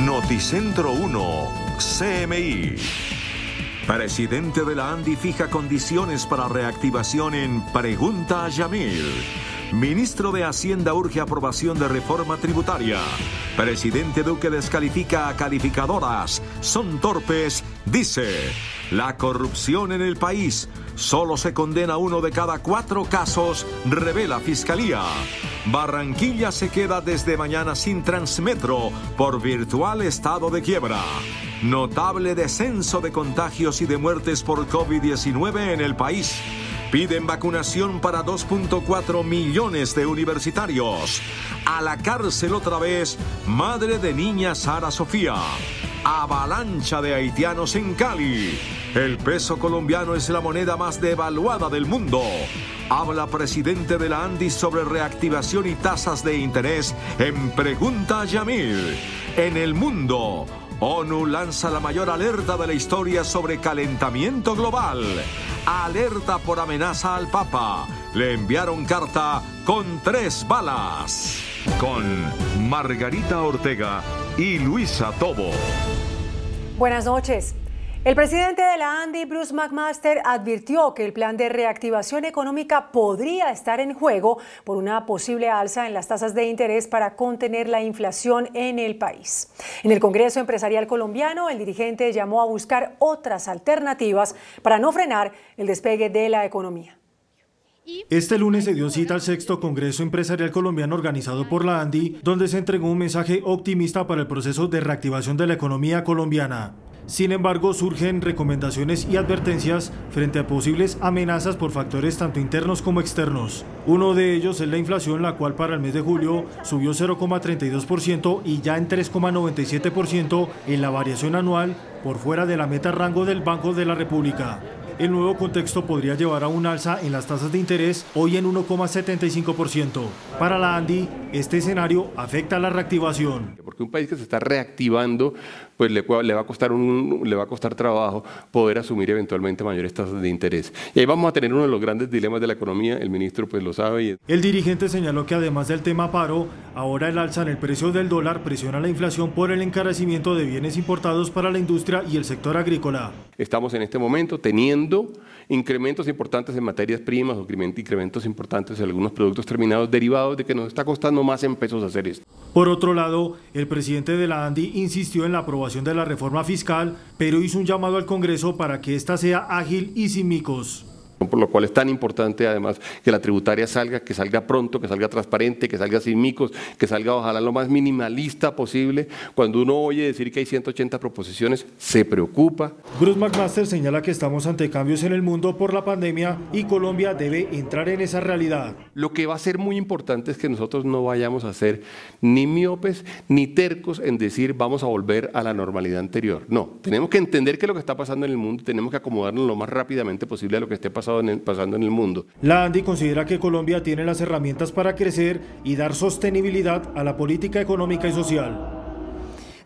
Noticentro 1, CMI. Presidente de la ANDI fija condiciones para reactivación en Pregunta a Yamil. Ministro de Hacienda urge aprobación de reforma tributaria. Presidente Duque descalifica a calificadoras. Son torpes, dice. La corrupción en el país. Solo se condena 1 de cada 4 casos, revela Fiscalía. Barranquilla se queda desde mañana sin Transmetro por virtual estado de quiebra. Notable descenso de contagios y de muertes por COVID-19 en el país. Piden vacunación para 2.4 millones de universitarios. A la cárcel otra vez, madre de niña Sara Sofía. Avalancha de haitianos en Cali. El peso colombiano es la moneda más devaluada del mundo. Habla presidente de la ANDI sobre reactivación y tasas de interés en Pregunta a Yamil. En el mundo, ONU lanza la mayor alerta de la historia sobre calentamiento global. Alerta por amenaza al Papa. Le enviaron carta con 3 balas. Con Margarita Ortega y Luisa Tobo. Buenas noches. El presidente de la ANDI, Bruce McMaster, advirtió que el plan de reactivación económica podría estar en juego por una posible alza en las tasas de interés para contener la inflación en el país. En el Congreso Empresarial Colombiano, el dirigente llamó a buscar otras alternativas para no frenar el despegue de la economía. Este lunes se dio cita al 6º Congreso Empresarial Colombiano organizado por la ANDI, donde se entregó un mensaje optimista para el proceso de reactivación de la economía colombiana. Sin embargo, surgen recomendaciones y advertencias frente a posibles amenazas por factores tanto internos como externos. Uno de ellos es la inflación, la cual para el mes de julio subió 0,32% y ya en 3,97% en la variación anual, por fuera de la meta rango del Banco de la República. El nuevo contexto podría llevar a un alza en las tasas de interés, hoy en 1,75%. Para la ANDI, este escenario afecta a la reactivación. Porque un país que se está reactivando, pues le va a costar trabajo poder asumir eventualmente mayores tasas de interés. Y ahí vamos a tener uno de los grandes dilemas de la economía, el ministro pues lo sabe. El dirigente señaló que además del tema paro, ahora el alza en el precio del dólar presiona la inflación por el encarecimiento de bienes importados para la industria y el sector agrícola. Estamos en este momento teniendo incrementos importantes en materias primas o incrementos importantes en algunos productos terminados derivados de que nos está costando más en pesos hacer esto. Por otro lado, el presidente de la ANDI insistió en la aprobación de la reforma fiscal, pero hizo un llamado al Congreso para que ésta sea ágil y sin micos. Por lo cual es tan importante además que la tributaria salga, que salga pronto, que salga transparente, que salga sin micos, que salga ojalá lo más minimalista posible. Cuando uno oye decir que hay 180 proposiciones, se preocupa. Bruce McMaster señala que estamos ante cambios en el mundo por la pandemia y Colombia debe entrar en esa realidad. Lo que va a ser muy importante es que nosotros no vayamos a ser ni miopes ni tercos en decir vamos a volver a la normalidad anterior. No, tenemos que entender qué es lo que está pasando en el mundo, tenemos que acomodarnos lo más rápidamente posible a lo que esté pasando en el mundo. La ANDI considera que Colombia tiene las herramientas para crecer y dar sostenibilidad a la política económica y social.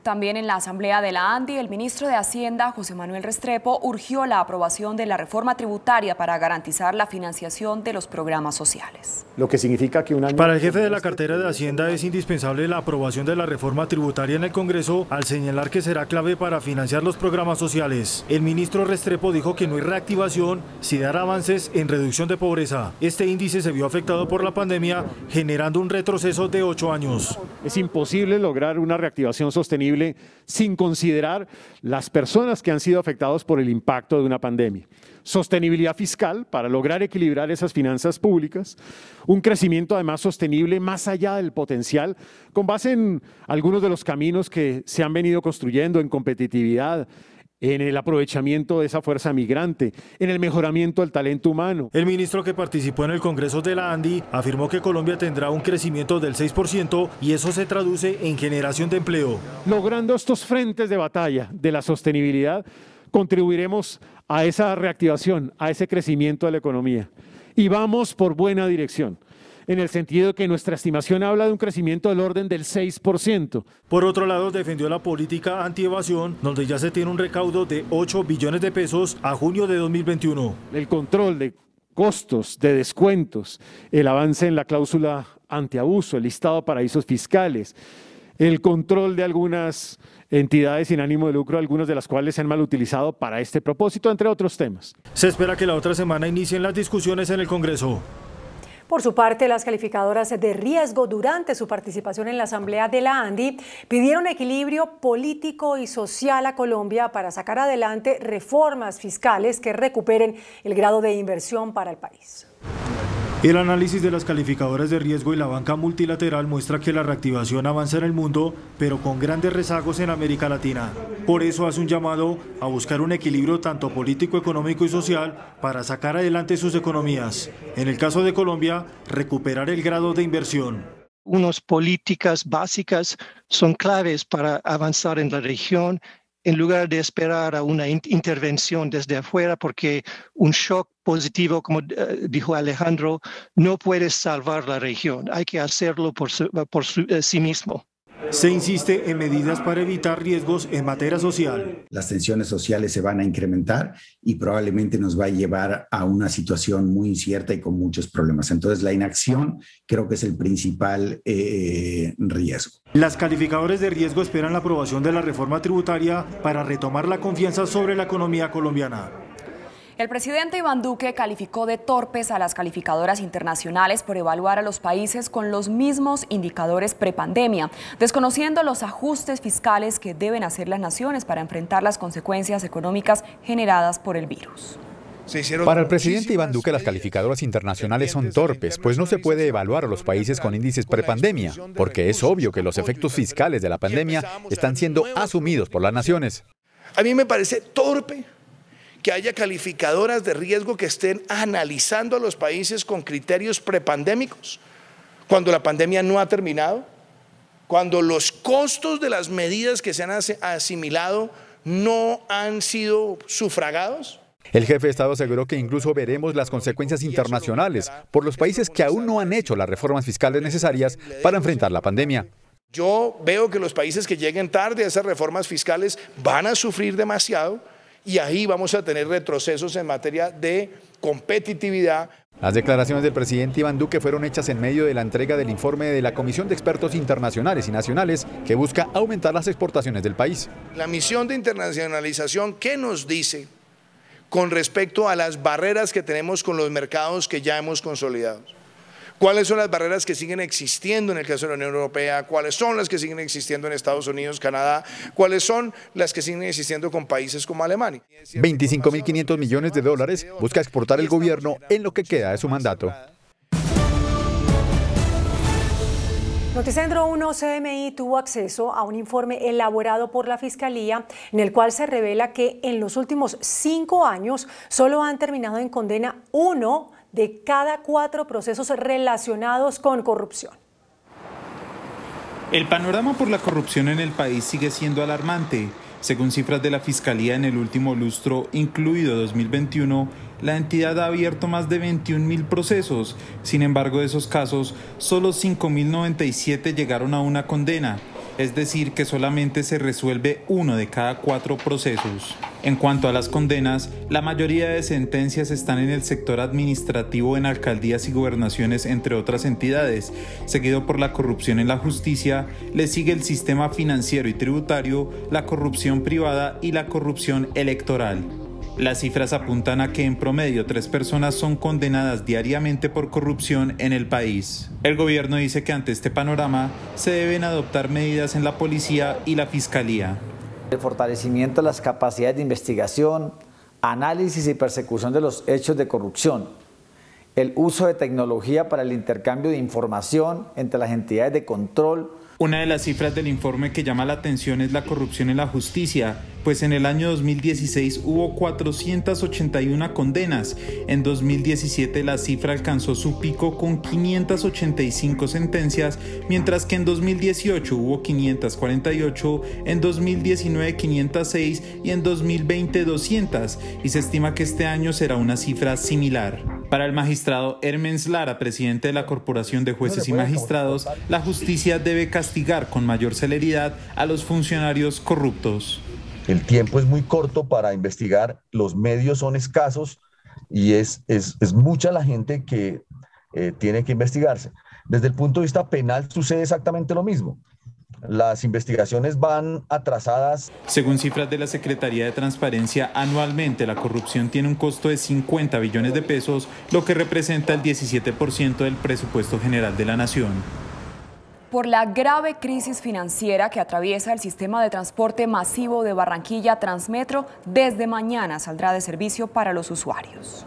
También en la asamblea de la ANDI, el ministro de Hacienda, José Manuel Restrepo, urgió la aprobación de la reforma tributaria para garantizar la financiación de los programas sociales. Lo que significa que un año... Para el jefe de la cartera de Hacienda es indispensable la aprobación de la reforma tributaria en el Congreso, al señalar que será clave para financiar los programas sociales. El ministro Restrepo dijo que no hay reactivación sin dar avances en reducción de pobreza. Este índice se vio afectado por la pandemia, generando un retroceso de 8 años. Es imposible lograr una reactivación sostenible sin considerar las personas que han sido afectadas por el impacto de una pandemia. Sostenibilidad fiscal para lograr equilibrar esas finanzas públicas, un crecimiento además sostenible más allá del potencial, con base en algunos de los caminos que se han venido construyendo en competitividad, en el aprovechamiento de esa fuerza migrante, en el mejoramiento del talento humano. El ministro que participó en el Congreso de la ANDI afirmó que Colombia tendrá un crecimiento del 6% y eso se traduce en generación de empleo. Logrando estos frentes de batalla de la sostenibilidad, contribuiremos a esa reactivación, a ese crecimiento de la economía. Y vamos por buena dirección, en el sentido de que nuestra estimación habla de un crecimiento del orden del 6%. Por otro lado, defendió la política antievasión, donde ya se tiene un recaudo de 8 billones de pesos a junio de 2021. El control de costos, de descuentos, el avance en la cláusula antiabuso, el listado de paraísos fiscales, el control de algunas entidades sin ánimo de lucro, algunas de las cuales se han mal utilizado para este propósito, entre otros temas. Se espera que la otra semana inicien las discusiones en el Congreso. Por su parte, las calificadoras de riesgo durante su participación en la Asamblea de la ANDI pidieron equilibrio político y social a Colombia para sacar adelante reformas fiscales que recuperen el grado de inversión para el país. El análisis de las calificadoras de riesgo y la banca multilateral muestra que la reactivación avanza en el mundo, pero con grandes rezagos en América Latina. Por eso hace un llamado a buscar un equilibrio tanto político, económico y social para sacar adelante sus economías. En el caso de Colombia, recuperar el grado de inversión. Unas políticas básicas son claves para avanzar en la región, en lugar de esperar a una intervención desde afuera, porque un shock positivo, como dijo Alejandro, no puede salvar la región. Hay que hacerlo por sí mismo. Se insiste en medidas para evitar riesgos en materia social. Las tensiones sociales se van a incrementar y probablemente nos va a llevar a una situación muy incierta y con muchos problemas. Entonces, la inacción creo que es el principal riesgo. Las calificadoras de riesgo esperan la aprobación de la reforma tributaria para retomar la confianza sobre la economía colombiana. El presidente Iván Duque calificó de torpes a las calificadoras internacionales por evaluar a los países con los mismos indicadores prepandemia, desconociendo los ajustes fiscales que deben hacer las naciones para enfrentar las consecuencias económicas generadas por el virus. Para el presidente Iván Duque, las calificadoras internacionales son torpes, pues no se puede evaluar a los países con índices prepandemia, porque es obvio que los efectos fiscales de la pandemia están siendo asumidos por las naciones. A mí me parece torpe que haya calificadoras de riesgo que estén analizando a los países con criterios prepandémicos, cuando la pandemia no ha terminado, cuando los costos de las medidas que se han asimilado no han sido sufragados. El jefe de Estado aseguró que incluso veremos las consecuencias internacionales por los países que aún no han hecho las reformas fiscales necesarias para enfrentar la pandemia. Yo veo que los países que lleguen tarde a esas reformas fiscales van a sufrir demasiado, y ahí vamos a tener retrocesos en materia de competitividad. Las declaraciones del presidente Iván Duque fueron hechas en medio de la entrega del informe de la Comisión de Expertos Internacionales y Nacionales que busca aumentar las exportaciones del país. La misión de internacionalización, ¿qué nos dice con respecto a las barreras que tenemos con los mercados que ya hemos consolidado? ¿Cuáles son las barreras que siguen existiendo en el caso de la Unión Europea? ¿Cuáles son las que siguen existiendo en Estados Unidos, Canadá? ¿Cuáles son las que siguen existiendo con países como Alemania? 25.500 millones de dólares busca exportar el gobierno en lo que queda de su mandato. Noticentro 1 CMI tuvo acceso a un informe elaborado por la Fiscalía en el cual se revela que en los últimos 5 años solo han terminado en condena 1 de cada 4 procesos relacionados con corrupción. El panorama por la corrupción en el país sigue siendo alarmante. Según cifras de la Fiscalía, en el último lustro, incluido 2021, la entidad ha abierto más de 21.000 procesos. Sin embargo, de esos casos, solo 5.097 llegaron a una condena. Es decir, que solamente se resuelve 1 de cada 4 procesos. En cuanto a las condenas, la mayoría de sentencias están en el sector administrativo, en alcaldías y gobernaciones, entre otras entidades. Seguido por la corrupción en la justicia, le sigue el sistema financiero y tributario, la corrupción privada y la corrupción electoral. Las cifras apuntan a que en promedio 3 personas son condenadas diariamente por corrupción en el país. El gobierno dice que ante este panorama se deben adoptar medidas en la policía y la fiscalía. El fortalecimiento de las capacidades de investigación, análisis y persecución de los hechos de corrupción. El uso de tecnología para el intercambio de información entre las entidades de control. Una de las cifras del informe que llama la atención es la corrupción en la justicia, pues en el año 2016 hubo 481 condenas. En 2017 la cifra alcanzó su pico con 585 sentencias, mientras que en 2018 hubo 548, en 2019 506 y en 2020 200, y se estima que este año será una cifra similar. Para el magistrado Hermens Lara, presidente de la Corporación de Jueces y Magistrados, la justicia debe castigar con mayor celeridad a los funcionarios corruptos. El tiempo es muy corto para investigar, los medios son escasos y es mucha la gente que tiene que investigarse. Desde el punto de vista penal sucede exactamente lo mismo. las investigaciones van atrasadas. Según cifras de la Secretaría de Transparencia, anualmente la corrupción tiene un costo de 50 billones de pesos, lo que representa el 17% del presupuesto general de la nación. Por la grave crisis financiera que atraviesa el sistema de transporte masivo de Barranquilla, Transmetro desde mañana saldrá de servicio para los usuarios.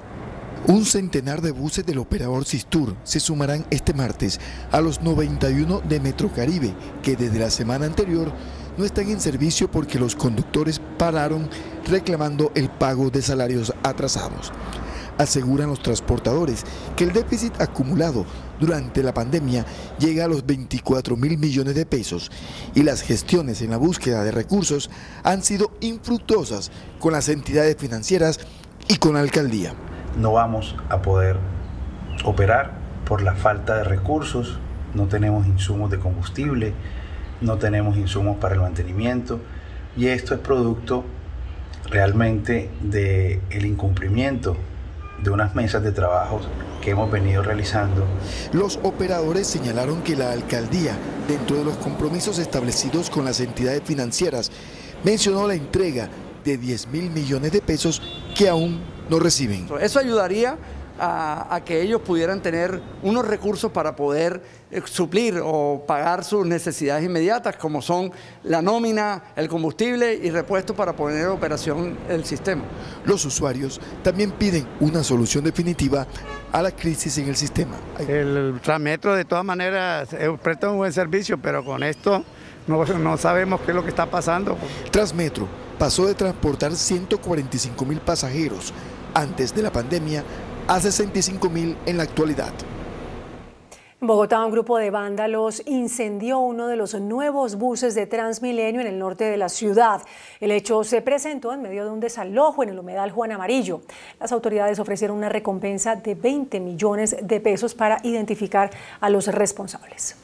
Un centenar de buses del operador Sistur se sumarán este martes a los 91 de Metrocaribe, que desde la semana anterior no están en servicio porque los conductores pararon reclamando el pago de salarios atrasados. Aseguran los transportadores que el déficit acumulado durante la pandemia llega a los 24.000 millones de pesos y las gestiones en la búsqueda de recursos han sido infructuosas con las entidades financieras y con la alcaldía. No vamos a poder operar por la falta de recursos, no tenemos insumos de combustible, no tenemos insumos para el mantenimiento y esto es producto realmente del incumplimiento de unas mesas de trabajo que hemos venido realizando. Los operadores señalaron que la alcaldía, dentro de los compromisos establecidos con las entidades financieras, mencionó la entrega de 10.000 millones de pesos que aún no reciben. Eso ayudaría a que ellos pudieran tener unos recursos para poder suplir o pagar sus necesidades inmediatas, como son la nómina, el combustible y repuestos para poner en operación el sistema. Los usuarios también piden una solución definitiva a la crisis en el sistema. El Transmetro de todas maneras presta un buen servicio, pero con esto no sabemos qué es lo que está pasando. Transmetro pasó de transportar 145.000 pasajeros antes de la pandemia a 65.000 en la actualidad. En Bogotá, un grupo de vándalos incendió uno de los nuevos buses de Transmilenio en el norte de la ciudad. El hecho se presentó en medio de un desalojo en el humedal Juan Amarillo. Las autoridades ofrecieron una recompensa de 20 millones de pesos para identificar a los responsables.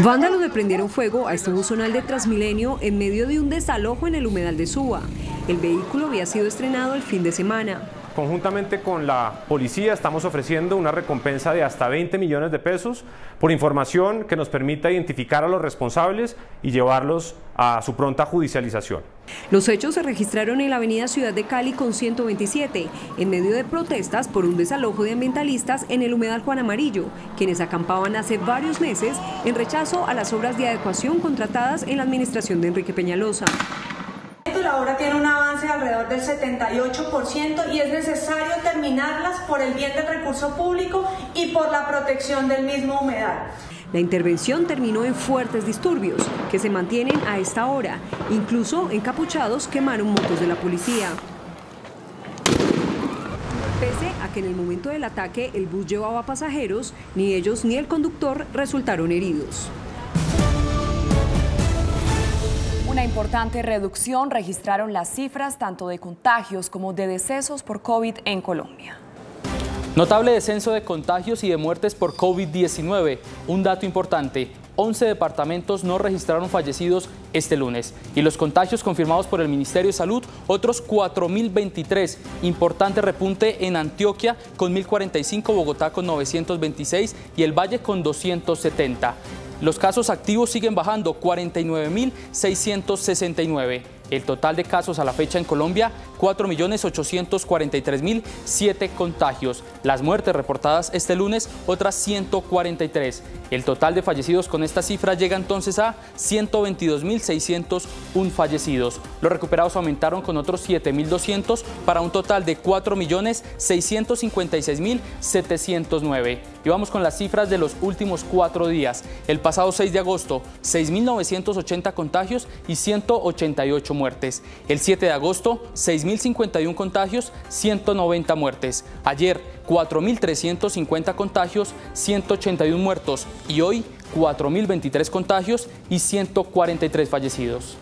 Vándalos le prendieron fuego a este buzonal de Transmilenio en medio de un desalojo en el humedal de Suba. El vehículo había sido estrenado el fin de semana. Conjuntamente con la policía estamos ofreciendo una recompensa de hasta 20 millones de pesos por información que nos permita identificar a los responsables y llevarlos a su pronta judicialización. Los hechos se registraron en la avenida Ciudad de Cali con 127, en medio de protestas por un desalojo de ambientalistas en el humedal Juan Amarillo, quienes acampaban hace varios meses en rechazo a las obras de adecuación contratadas en la administración de Enrique Peñalosa. La obra tiene un avance de alrededor del 78% y es necesario terminarlas por el bien del recurso público y por la protección del mismo humedal. La intervención terminó en fuertes disturbios que se mantienen a esta hora. Incluso encapuchados quemaron motos de la policía. Pese a que en el momento del ataque el bus llevaba pasajeros, ni ellos ni el conductor resultaron heridos. Una importante reducción registraron las cifras tanto de contagios como de decesos por COVID en Colombia. Notable descenso de contagios y de muertes por COVID-19. Un dato importante, 11 departamentos no registraron fallecidos este lunes. Y los contagios confirmados por el Ministerio de Salud, otros 4.023. Importante repunte en Antioquia con 1.045, Bogotá con 926 y el Valle con 270. Los casos activos siguen bajando, 49.669. El total de casos a la fecha en Colombia, 4.843.007 contagios. Las muertes reportadas este lunes, otras 143. El total de fallecidos con esta cifra llega entonces a 122.601 fallecidos. Los recuperados aumentaron con otros 7.200 para un total de 4.656.709. Y vamos con las cifras de los últimos 4 días. El pasado 6 de agosto, 6.980 contagios y 188 muertes. El 7 de agosto, 6.051 contagios, 190 muertes. Ayer, 4.350 contagios, 181 muertos. Y hoy, 4.023 contagios y 143 fallecidos.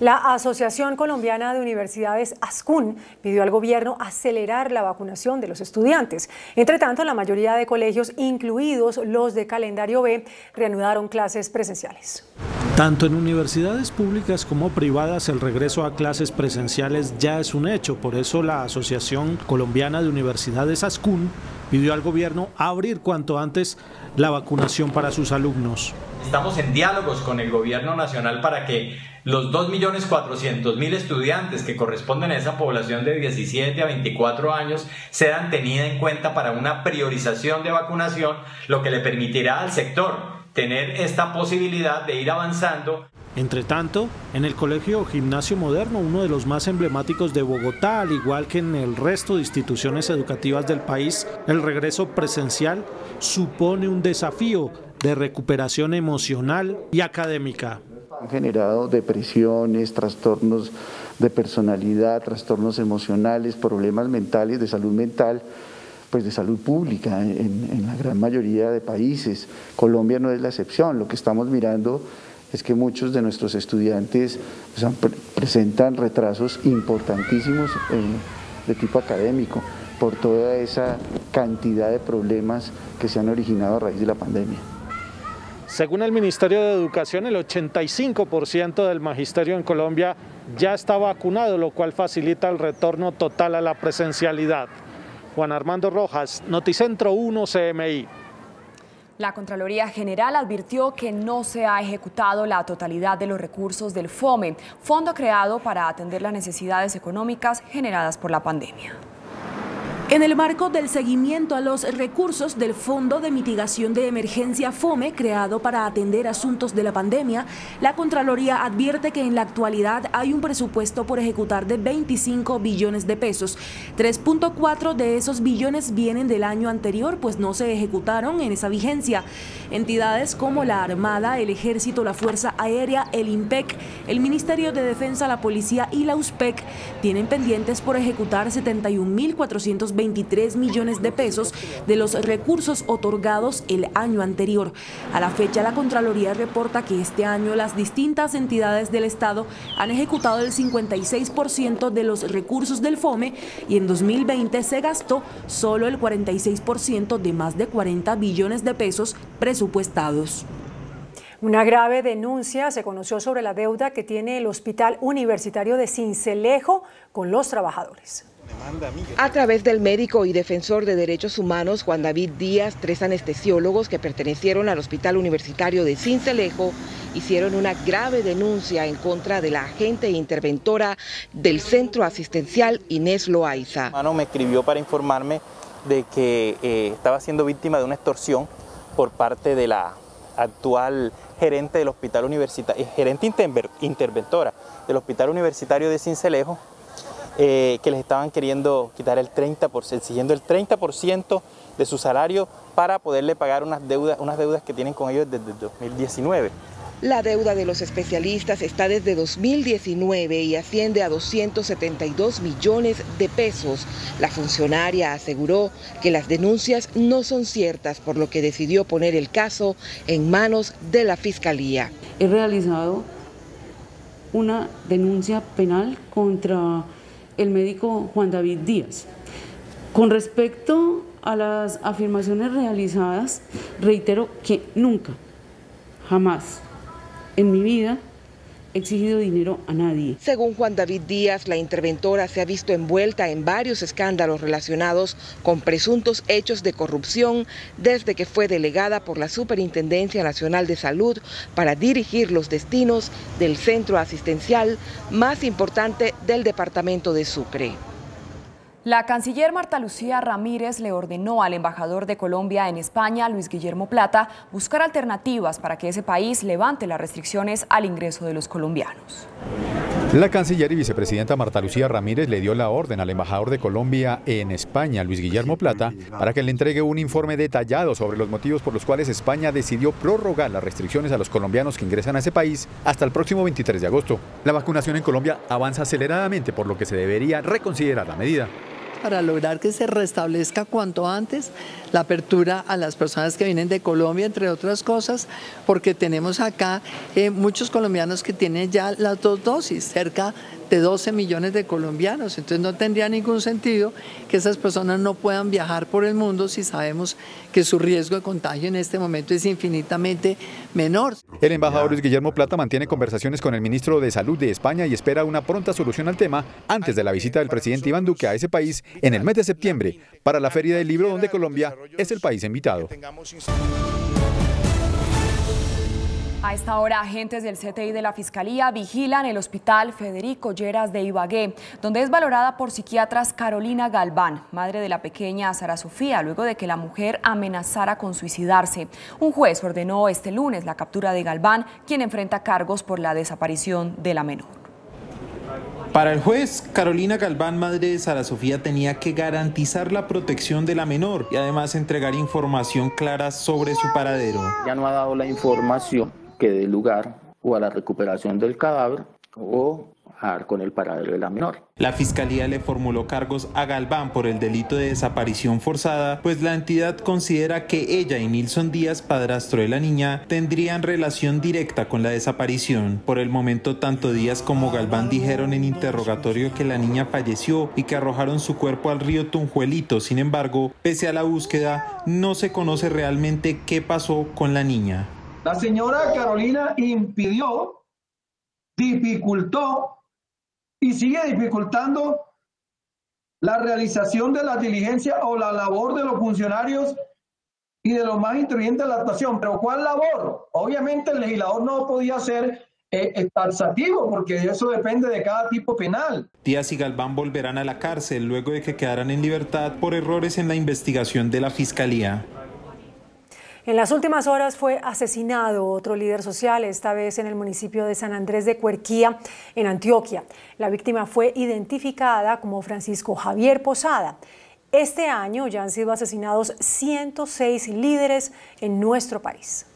La Asociación Colombiana de Universidades, ASCUN, pidió al gobierno acelerar la vacunación de los estudiantes. Entre tanto, la mayoría de colegios, incluidos los de calendario B, reanudaron clases presenciales. Tanto en universidades públicas como privadas, el regreso a clases presenciales ya es un hecho. Por eso la Asociación Colombiana de Universidades, ASCUN, pidió al gobierno abrir cuanto antes la vacunación para sus alumnos. Estamos en diálogos con el gobierno nacional para que los 2.400.000 estudiantes que corresponden a esa población de 17 a 24 años sean tenidas en cuenta para una priorización de vacunación, lo que le permitirá al sector tener esta posibilidad de ir avanzando. Entre tanto, en el Colegio Gimnasio Moderno, uno de los más emblemáticos de Bogotá, al igual que en el resto de instituciones educativas del país, el regreso presencial supone un desafío de recuperación emocional y académica. Han generado depresiones, trastornos de personalidad, trastornos emocionales, problemas mentales, de salud mental, pues de salud pública en la gran mayoría de países. Colombia no es la excepción. Lo que estamos mirando es que muchos de nuestros estudiantes presentan retrasos importantísimos de tipo académico por toda esa cantidad de problemas que se han originado a raíz de la pandemia. Según el Ministerio de Educación, el 85% del magisterio en Colombia ya está vacunado, lo cual facilita el retorno total a la presencialidad. Juan Armando Rojas, Noticentro 1 CMI. La Contraloría General advirtió que no se ha ejecutado la totalidad de los recursos del FOME, fondo creado para atender las necesidades económicas generadas por la pandemia. En el marco del seguimiento a los recursos del Fondo de Mitigación de Emergencia FOME, creado para atender asuntos de la pandemia, la Contraloría advierte que en la actualidad hay un presupuesto por ejecutar de 25 billones de pesos. 3.4 de esos billones vienen del año anterior, pues no se ejecutaron en esa vigencia. Entidades como la Armada, el Ejército, la Fuerza Aérea, el IMPEC, el Ministerio de Defensa, la Policía y la USPEC tienen pendientes por ejecutar 71.423 millones de pesos de los recursos otorgados el año anterior. A la fecha, la Contraloría reporta que este año las distintas entidades del Estado han ejecutado el 56% de los recursos del FOME y en 2020 se gastó solo el 46% de más de 40 billones de pesos presupuestados. Una grave denuncia se conoció sobre la deuda que tiene el Hospital Universitario de Sincelejo con los trabajadores. A través del médico y defensor de derechos humanos Juan David Díaz, 3 anestesiólogos que pertenecieron al Hospital Universitario de Sincelejo hicieron una grave denuncia en contra de la agente interventora del centro asistencial Inés Loaiza. Me escribió para informarme de que estaba siendo víctima de una extorsión por parte de la actual gerente del Hospital Universitario, gerente interventora del Hospital Universitario de Sincelejo, que les estaban queriendo quitar el 30%, exigiendo el 30% de su salario para poderle pagar unas deudas que tienen con ellos desde 2019. La deuda de los especialistas está desde 2019 y asciende a 272 millones de pesos. La funcionaria aseguró que las denuncias no son ciertas, por lo que decidió poner el caso en manos de la Fiscalía. He realizado una denuncia penal contra el médico Juan David Díaz. Con respecto a las afirmaciones realizadas, reitero que nunca, jamás en mi vida he exigido dinero a nadie. Según Juan David Díaz, la interventora se ha visto envuelta en varios escándalos relacionados con presuntos hechos de corrupción desde que fue delegada por la Superintendencia Nacional de Salud para dirigir los destinos del centro asistencial más importante del departamento de Sucre. La canciller Marta Lucía Ramírez le ordenó al embajador de Colombia en España, Luis Guillermo Plata, buscar alternativas para que ese país levante las restricciones al ingreso de los colombianos. La canciller y vicepresidenta Marta Lucía Ramírez le dio la orden al embajador de Colombia en España, Luis Guillermo Plata, para que le entregue un informe detallado sobre los motivos por los cuales España decidió prorrogar las restricciones a los colombianos que ingresan a ese país hasta el próximo 23 de agosto. La vacunación en Colombia avanza aceleradamente, por lo que se debería reconsiderar la medida. Para lograr que se restablezca cuanto antes la apertura a las personas que vienen de Colombia, entre otras cosas, porque tenemos acá muchos colombianos que tienen ya las 2 dosis, cerca de 12 millones de colombianos. Entonces no tendría ningún sentido que esas personas no puedan viajar por el mundo si sabemos que su riesgo de contagio en este momento es infinitamente menor. El embajador Luis Guillermo Plata mantiene conversaciones con el ministro de Salud de España y espera una pronta solución al tema antes de la visita del presidente Iván Duque a ese país en el mes de septiembre para la Feria del Libro, donde Colombia es el país invitado. A esta hora, agentes del CTI de la Fiscalía vigilan el Hospital Federico Lleras de Ibagué, donde es valorada por psiquiatras Carolina Galván, madre de la pequeña Sara Sofía, luego de que la mujer amenazara con suicidarse. Un juez ordenó este lunes la captura de Galván, quien enfrenta cargos por la desaparición de la menor. Para el juez, Carolina Galván, madre de Sara Sofía, tenía que garantizar la protección de la menor y además entregar información clara sobre su paradero. Ya no ha dado la información que dé lugar o a la recuperación del cadáver o a dar con el paradero de la menor. La Fiscalía le formuló cargos a Galván por el delito de desaparición forzada, pues la entidad considera que ella y Nilson Díaz, padrastro de la niña, tendrían relación directa con la desaparición. Por el momento, tanto Díaz como Galván dijeron en interrogatorio que la niña falleció y que arrojaron su cuerpo al río Tunjuelito. Sin embargo, pese a la búsqueda, no se conoce realmente qué pasó con la niña. La señora Carolina impidió, dificultó y sigue dificultando la realización de la diligencia o la labor de los funcionarios y de los más intervinientes de la actuación. ¿Pero cuál labor? Obviamente el legislador no podía ser taxativo, porque eso depende de cada tipo penal. Díaz y Galván volverán a la cárcel luego de que quedaran en libertad por errores en la investigación de la Fiscalía. En las últimas horas fue asesinado otro líder social, esta vez en el municipio de San Andrés de Cuerquía, en Antioquia. La víctima fue identificada como Francisco Javier Posada. Este año ya han sido asesinados 106 líderes en nuestro país.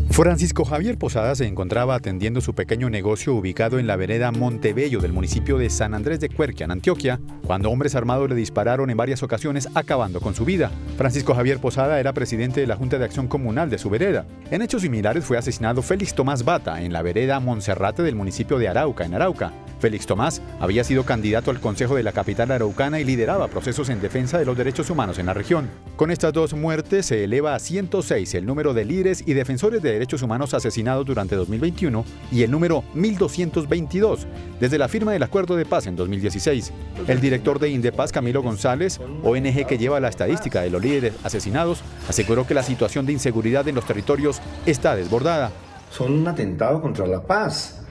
Francisco Javier Posada se encontraba atendiendo su pequeño negocio ubicado en la vereda Montebello del municipio de San Andrés de Cuerquía, en Antioquia, cuando hombres armados le dispararon en varias ocasiones, acabando con su vida. Francisco Javier Posada era presidente de la Junta de Acción Comunal de su vereda. En hechos similares fue asesinado Félix Tomás Bata en la vereda Monserrate del municipio de Arauca, en Arauca. Félix Tomás había sido candidato al Consejo de la capital araucana y lideraba procesos en defensa de los derechos humanos en la región. Con estas dos muertes se eleva a 106 el número de líderes y defensores de derechos humanos asesinados durante 2021 y el número 1222 desde la firma del acuerdo de paz en 2016. El director de Indepaz, Camilo González, ONG que lleva la estadística de los líderes asesinados, aseguró que la situación de inseguridad en los territorios está desbordada. Son un atentado contra la paz.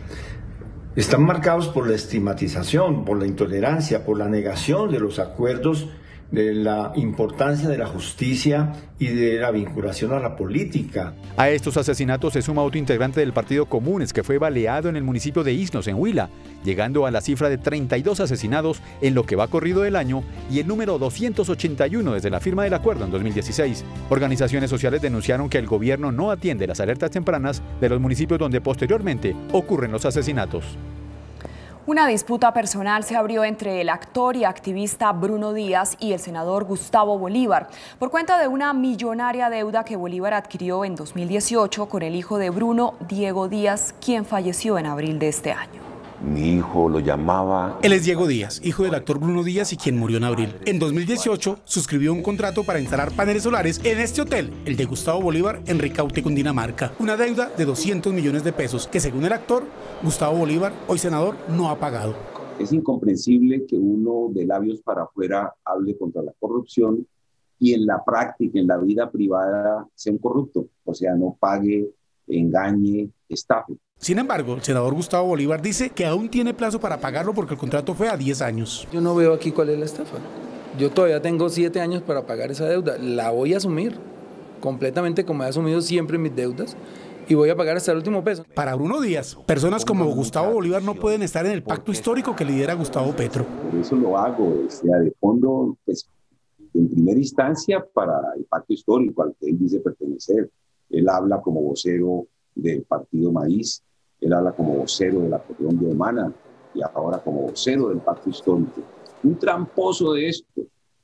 Están marcados por la estigmatización, por la intolerancia, por la negación de los acuerdos, de la importancia de la justicia y de la vinculación a la política. A estos asesinatos se suma otro integrante del Partido Comunes que fue baleado en el municipio de Isnos, en Huila, llegando a la cifra de 32 asesinados en lo que va corrido del año y el número 281 desde la firma del acuerdo en 2016. Organizaciones sociales denunciaron que el gobierno no atiende las alertas tempranas de los municipios donde posteriormente ocurren los asesinatos. Una disputa personal se abrió entre el actor y activista Bruno Díaz y el senador Gustavo Bolívar por cuenta de una millonaria deuda que Bolívar adquirió en 2018 con el hijo de Bruno, Diego Díaz, quien falleció en abril de este año. Mi hijo lo llamaba... Él es Diego Díaz, hijo del actor Bruno Díaz y quien murió en abril. En 2018 suscribió un contrato para instalar paneles solares en este hotel, el de Gustavo Bolívar, en Ricaute, Cundinamarca. Una deuda de 200 millones de pesos que, según el actor, Gustavo Bolívar, hoy senador, no ha pagado. Es incomprensible que uno de labios para afuera hable contra la corrupción y en la práctica, en la vida privada, sea un corrupto. O sea, no pague, engañe, estafe. Sin embargo, el senador Gustavo Bolívar dice que aún tiene plazo para pagarlo porque el contrato fue a 10 años. Yo no veo aquí cuál es la estafa. Yo todavía tengo 7 años para pagar esa deuda. La voy a asumir completamente como he asumido siempre mis deudas y voy a pagar hasta el último peso. Para Bruno Díaz, personas como Gustavo Bolívar no pueden estar en el pacto histórico que lidera Gustavo Petro. Por eso lo hago, o sea, de fondo, pues, en primera instancia para el pacto histórico al que él dice pertenecer. Él habla como vocero del Partido Maíz, él habla como vocero de la Colombia Humana y ahora como vocero del pacto histórico. Un tramposo de esto.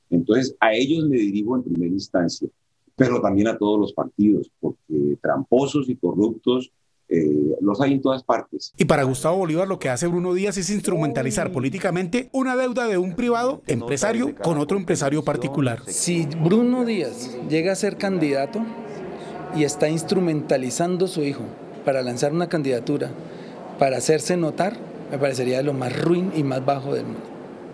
Entonces a ellos me dirijo en primera instancia, pero también a todos los partidos, porque tramposos y corruptos Los hay en todas partes. Y para Gustavo Bolívar lo que hace Bruno Díaz es instrumentalizar políticamente una deuda de un privado empresario con otro empresario particular. Si Bruno Díaz llega a ser candidato y está instrumentalizando a su hijo para lanzar una candidatura, para hacerse notar, me parecería de lo más ruin y más bajo del mundo.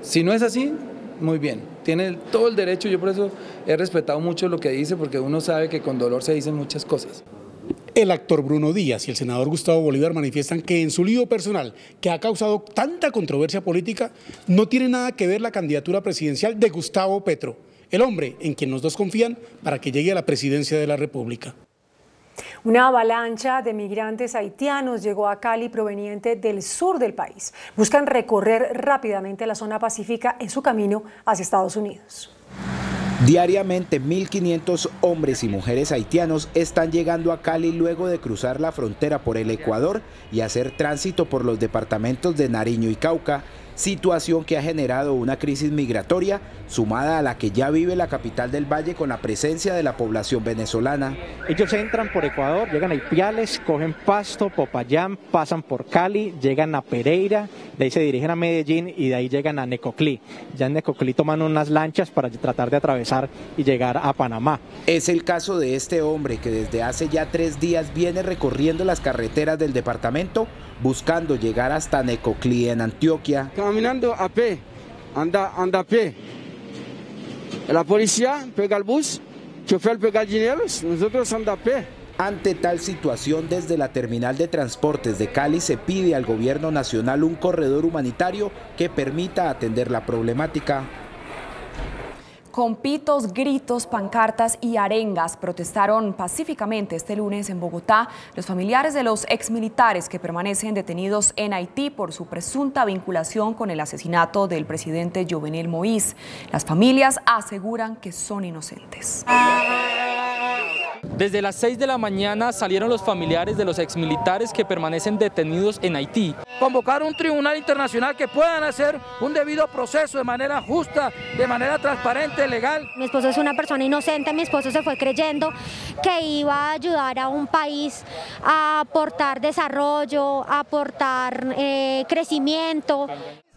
Si no es así, muy bien, tiene todo el derecho. Yo por eso he respetado mucho lo que dice, porque uno sabe que con dolor se dicen muchas cosas. El actor Bruno Díaz y el senador Gustavo Bolívar manifiestan que en su lío personal, que ha causado tanta controversia política, no tiene nada que ver la candidatura presidencial de Gustavo Petro, el hombre en quien los dos confían para que llegue a la presidencia de la República. Una avalancha de migrantes haitianos llegó a Cali proveniente del sur del país. Buscan recorrer rápidamente la zona pacífica en su camino hacia Estados Unidos. Diariamente 1.500 hombres y mujeres haitianos están llegando a Cali luego de cruzar la frontera por el Ecuador y hacer tránsito por los departamentos de Nariño y Cauca, situación que ha generado una crisis migratoria sumada a la que ya vive la capital del Valle con la presencia de la población venezolana. Ellos entran por Ecuador, llegan a Ipiales, cogen Pasto, Popayán, pasan por Cali, llegan a Pereira, de ahí se dirigen a Medellín y de ahí llegan a Necoclí. Ya en Necoclí toman unas lanchas para tratar de atravesar y llegar a Panamá. Es el caso de este hombre que desde hace ya 3 días viene recorriendo las carreteras del departamento buscando llegar hasta Necoclí en Antioquia. Caminando a pie, anda a pie. La policía pega el bus, chofer pega el dinero, nosotros andamos a pie. Ante tal situación, desde la terminal de transportes de Cali se pide al gobierno nacional un corredor humanitario que permita atender la problemática. Con pitos, gritos, pancartas y arengas protestaron pacíficamente este lunes en Bogotá los familiares de los exmilitares que permanecen detenidos en Haití por su presunta vinculación con el asesinato del presidente Jovenel Moïse. Las familias aseguran que son inocentes. Desde las 6 de la mañana salieron los familiares de los exmilitares que permanecen detenidos en Haití. Convocar un tribunal internacional que puedan hacer un debido proceso de manera justa, de manera transparente, legal. Mi esposo es una persona inocente, mi esposo se fue creyendo que iba a ayudar a un país a aportar desarrollo, a aportar crecimiento.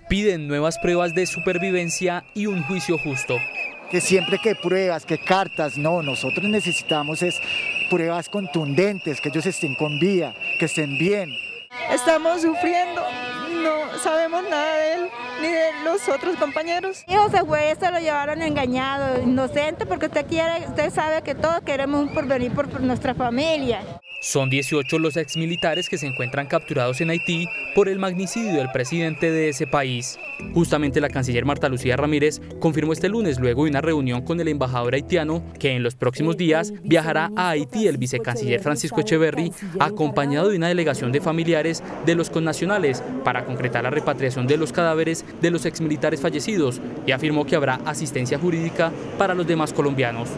Piden nuevas pruebas de supervivencia y un juicio justo. Que siempre que pruebas, que cartas, no, nosotros necesitamos es pruebas contundentes, que ellos estén con vida, que estén bien. Estamos sufriendo, no sabemos nada de él ni de los otros compañeros. Mi hijo se fue, se lo llevaron engañado, inocente, porque usted sabe que todos queremos un porvenir por nuestra familia. Son 18 los exmilitares que se encuentran capturados en Haití por el magnicidio del presidente de ese país. Justamente la canciller Marta Lucía Ramírez confirmó este lunes, luego de una reunión con el embajador haitiano, que en los próximos días viajará a Haití el vicecanciller Francisco Echeverry, acompañado de una delegación de familiares de los connacionales para concretar la repatriación de los cadáveres de los exmilitares fallecidos, y afirmó que habrá asistencia jurídica para los demás colombianos.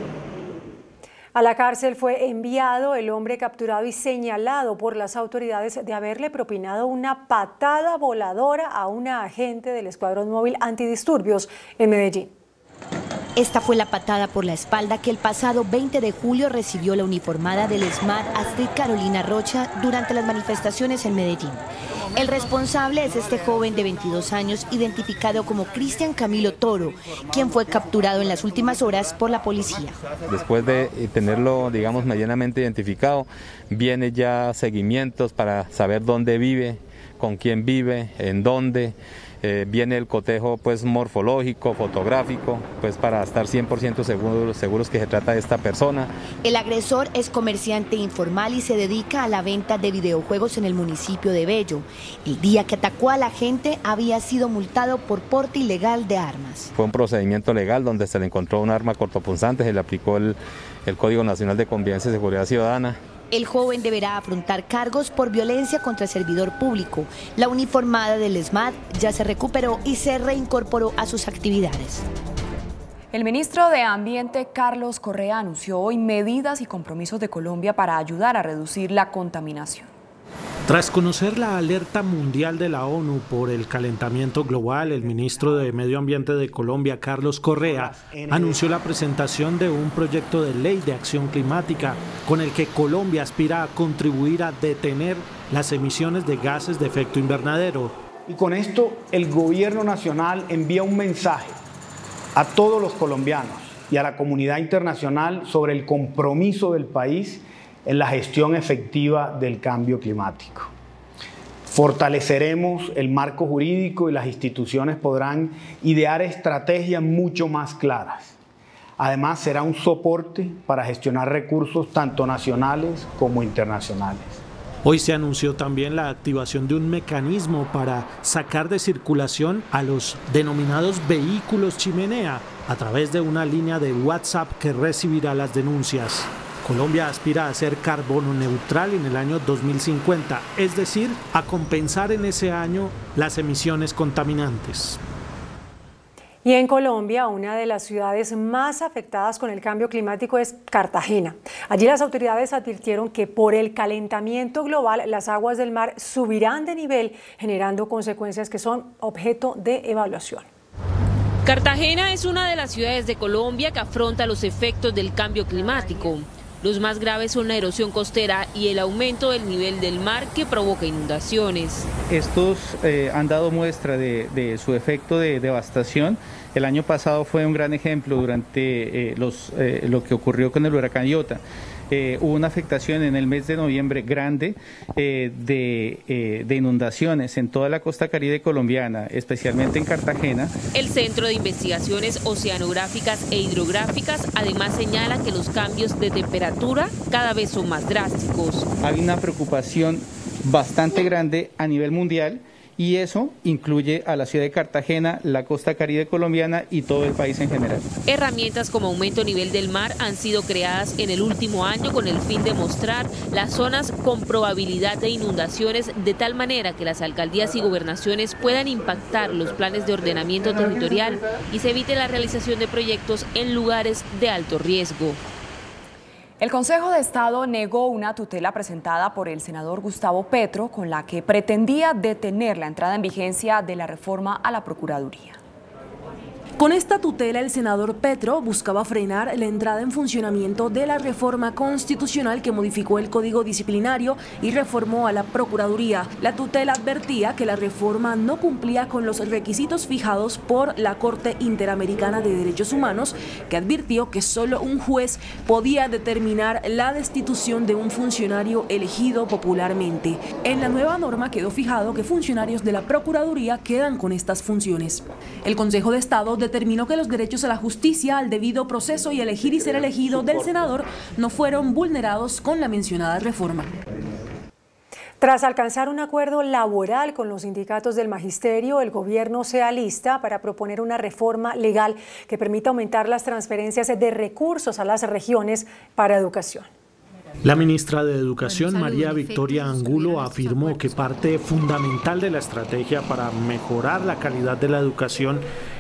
A la cárcel fue enviado el hombre capturado y señalado por las autoridades de haberle propinado una patada voladora a una agente del Escuadrón Móvil Antidisturbios en Medellín. Esta fue la patada por la espalda que el pasado 20 de julio recibió la uniformada del ESMAD Astrid Carolina Rocha durante las manifestaciones en Medellín. El responsable es este joven de 22 años identificado como Cristian Camilo Toro, quien fue capturado en las últimas horas por la policía. Después de tenerlo, digamos, medianamente identificado, viene ya seguimientos para saber dónde vive, con quién vive, en dónde. Viene el cotejo pues morfológico, fotográfico, pues para estar 100% seguros que se trata de esta persona. El agresor es comerciante informal y se dedica a la venta de videojuegos en el municipio de Bello. El día que atacó a la gente había sido multado por porte ilegal de armas. Fue un procedimiento legal donde se le encontró un arma cortopunzante, se le aplicó el Código Nacional de Convivencia y Seguridad Ciudadana. El joven deberá afrontar cargos por violencia contra servidor público. La uniformada del ESMAD ya se recuperó y se reincorporó a sus actividades. El ministro de Ambiente, Carlos Correa, anunció hoy medidas y compromisos de Colombia para ayudar a reducir la contaminación. Tras conocer la alerta mundial de la ONU por el calentamiento global, el ministro de Medio Ambiente de Colombia, Carlos Correa, anunció la presentación de un proyecto de ley de acción climática con el que Colombia aspira a contribuir a detener las emisiones de gases de efecto invernadero. Y con esto el gobierno nacional envía un mensaje a todos los colombianos y a la comunidad internacional sobre el compromiso del país en la gestión efectiva del cambio climático. Fortaleceremos el marco jurídico y las instituciones podrán idear estrategias mucho más claras. Además, será un soporte para gestionar recursos tanto nacionales como internacionales. Hoy se anunció también la activación de un mecanismo para sacar de circulación a los denominados vehículos chimenea a través de una línea de WhatsApp que recibirá las denuncias. Colombia aspira a ser carbono neutral en el año 2050, es decir, a compensar en ese año las emisiones contaminantes. Y en Colombia, una de las ciudades más afectadas con el cambio climático es Cartagena. Allí las autoridades advirtieron que por el calentamiento global las aguas del mar subirán de nivel, generando consecuencias que son objeto de evaluación. Cartagena es una de las ciudades de Colombia que afronta los efectos del cambio climático. Los más graves son la erosión costera y el aumento del nivel del mar que provoca inundaciones. Estos han dado muestra de su efecto de devastación. El año pasado fue un gran ejemplo durante lo que ocurrió con el huracán Iota. Hubo una afectación en el mes de noviembre grande de inundaciones en toda la costa caribe colombiana, especialmente en Cartagena. El Centro de Investigaciones Oceanográficas e Hidrográficas además señala que los cambios de temperatura cada vez son más drásticos. Hay una preocupación bastante grande a nivel mundial y eso incluye a la ciudad de Cartagena, la costa caribe colombiana y todo el país en general. Herramientas como aumento a nivel del mar han sido creadas en el último año con el fin de mostrar las zonas con probabilidad de inundaciones de tal manera que las alcaldías y gobernaciones puedan impactar los planes de ordenamiento territorial y se evite la realización de proyectos en lugares de alto riesgo. El Consejo de Estado negó una tutela presentada por el senador Gustavo Petro con la que pretendía detener la entrada en vigencia de la reforma a la Procuraduría. Con esta tutela, el senador Petro buscaba frenar la entrada en funcionamiento de la reforma constitucional que modificó el Código Disciplinario y reformó a la Procuraduría. La tutela advertía que la reforma no cumplía con los requisitos fijados por la Corte Interamericana de Derechos Humanos, que advirtió que solo un juez podía determinar la destitución de un funcionario elegido popularmente. En la nueva norma quedó fijado que funcionarios de la Procuraduría quedan con estas funciones. El Consejo de Estado determinó que los derechos a la justicia, al debido proceso y elegir y ser elegido del senador no fueron vulnerados con la mencionada reforma. Tras alcanzar un acuerdo laboral con los sindicatos del magisterio, el gobierno se alista para proponer una reforma legal que permita aumentar las transferencias de recursos a las regiones para educación. La ministra de Educación, María Victoria Angulo, afirmó que parte fundamental de la estrategia para mejorar la calidad de la educación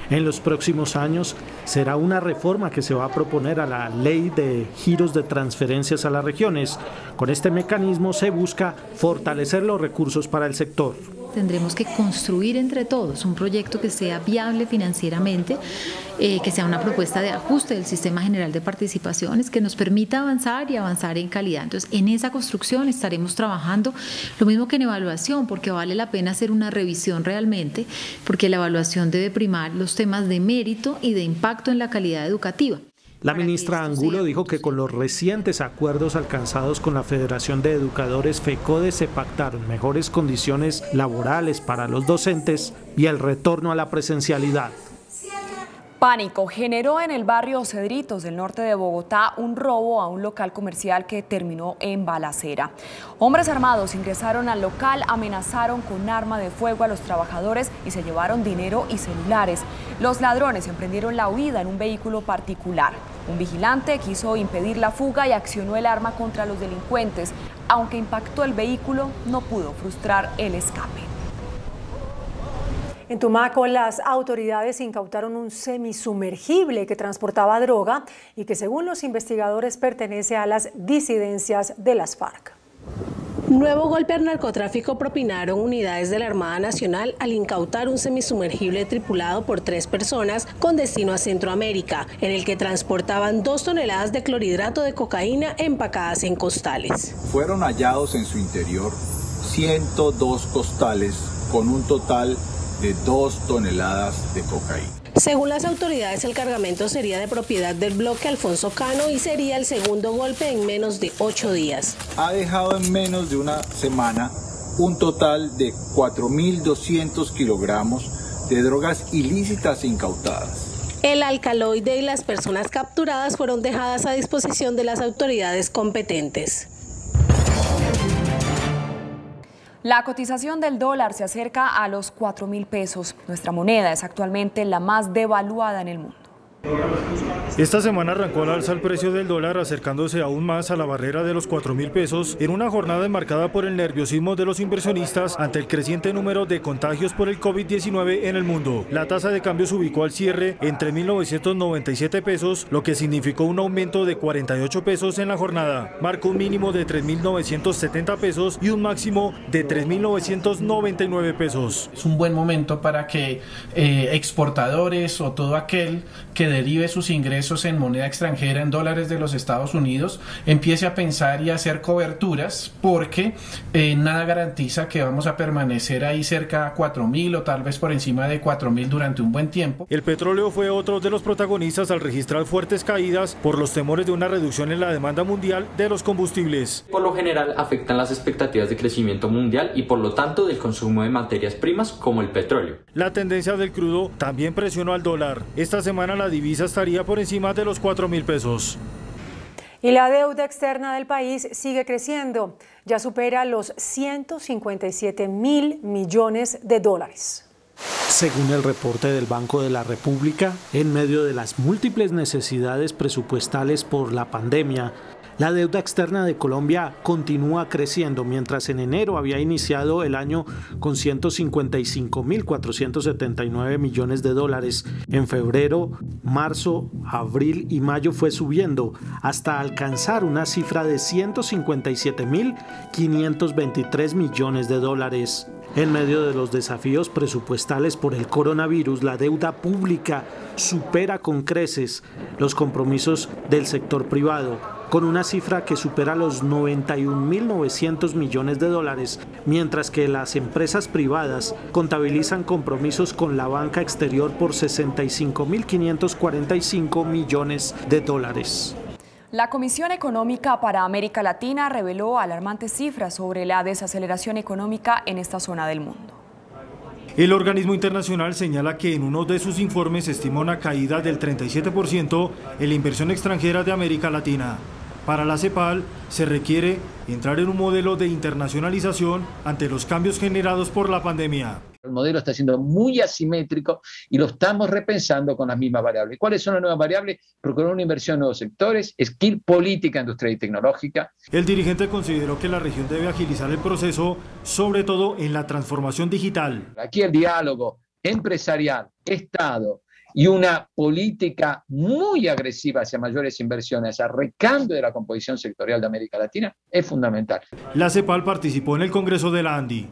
en los próximos años será una reforma que se va a proponer a la ley de giros de transferencias a las regiones. Con este mecanismo se busca fortalecer los recursos para el sector. Tendremos que construir entre todos un proyecto que sea viable financieramente, que sea una propuesta de ajuste del Sistema General de Participaciones, que nos permita avanzar y avanzar en calidad. Entonces, en esa construcción estaremos trabajando, lo mismo que en evaluación, porque vale la pena hacer una revisión realmente, porque la evaluación debe primar los temas de mérito y de impacto en la calidad educativa. La ministra Angulo dijo que con los recientes acuerdos alcanzados con la Federación de Educadores FECODE se pactaron mejores condiciones laborales para los docentes y el retorno a la presencialidad. Pánico generó en el barrio Cedritos del norte de Bogotá un robo a un local comercial que terminó en balacera. Hombres armados ingresaron al local, amenazaron con arma de fuego a los trabajadores y se llevaron dinero y celulares. Los ladrones emprendieron la huida en un vehículo particular. Un vigilante quiso impedir la fuga y accionó el arma contra los delincuentes. Aunque impactó el vehículo, no pudo frustrar el escape. En Tumaco, las autoridades incautaron un semisumergible que transportaba droga y que, según los investigadores, pertenece a las disidencias de las FARC. Nuevo golpe al narcotráfico propinaron unidades de la Armada Nacional al incautar un semisumergible tripulado por 3 personas con destino a Centroamérica, en el que transportaban 2 toneladas de clorhidrato de cocaína empacadas en costales. Fueron hallados en su interior 102 costales con un total de 2 toneladas de cocaína. Según las autoridades, el cargamento sería de propiedad del bloque Alfonso Cano y sería el segundo golpe en menos de 8 días. Ha dejado en menos de una semana un total de 4.200 kilogramos de drogas ilícitas incautadas. El alcaloide y las personas capturadas fueron dejadas a disposición de las autoridades competentes. La cotización del dólar se acerca a los 4.000 pesos. Nuestra moneda es actualmente la más devaluada en el mundo. Esta semana arrancó al alza el precio del dólar, acercándose aún más a la barrera de los 4.000 pesos en una jornada enmarcada por el nerviosismo de los inversionistas ante el creciente número de contagios por el COVID-19 en el mundo. La tasa de cambio se ubicó al cierre en 3.997 pesos, lo que significó un aumento de 48 pesos en la jornada. Marcó un mínimo de 3.970 pesos y un máximo de 3.999 pesos. Es un buen momento para que exportadores o todo aquel que derive sus ingresos en moneda extranjera, en dólares de los Estados Unidos, empiece a pensar y a hacer coberturas, porque nada garantiza que vamos a permanecer ahí cerca a 4.000 o tal vez por encima de 4.000 durante un buen tiempo. El petróleo fue otro de los protagonistas al registrar fuertes caídas por los temores de una reducción en la demanda mundial de los combustibles. Por lo general afectan las expectativas de crecimiento mundial y por lo tanto del consumo de materias primas como el petróleo. La tendencia del crudo también presionó al dólar. Esta semana la divisa estaría por encima de los 4.000 pesos. Y la deuda externa del país sigue creciendo. Ya supera los 157.000 millones de dólares. Según el reporte del Banco de la República, en medio de las múltiples necesidades presupuestales por la pandemia, la deuda externa de Colombia continúa creciendo, mientras en enero había iniciado el año con 155.479 millones de dólares. En febrero, marzo, abril y mayo fue subiendo hasta alcanzar una cifra de 157.523 millones de dólares. En medio de los desafíos presupuestales por el coronavirus, la deuda pública supera con creces los compromisos del sector privado, con una cifra que supera los 91.900 millones de dólares, mientras que las empresas privadas contabilizan compromisos con la banca exterior por 65.545 millones de dólares. La Comisión Económica para América Latina reveló alarmantes cifras sobre la desaceleración económica en esta zona del mundo. El organismo internacional señala que en uno de sus informes estima una caída del 37% en la inversión extranjera de América Latina. Para la CEPAL se requiere entrar en un modelo de internacionalización ante los cambios generados por la pandemia. El modelo está siendo muy asimétrico y lo estamos repensando con las mismas variables. ¿Cuáles son las nuevas variables? Procurar una inversión en nuevos sectores, skill, política, industrial y tecnológica. El dirigente consideró que la región debe agilizar el proceso, sobre todo en la transformación digital. Aquí el diálogo empresarial, Estado y una política muy agresiva hacia mayores inversiones, a recambio de la composición sectorial de América Latina, es fundamental. La CEPAL participó en el Congreso de la ANDI.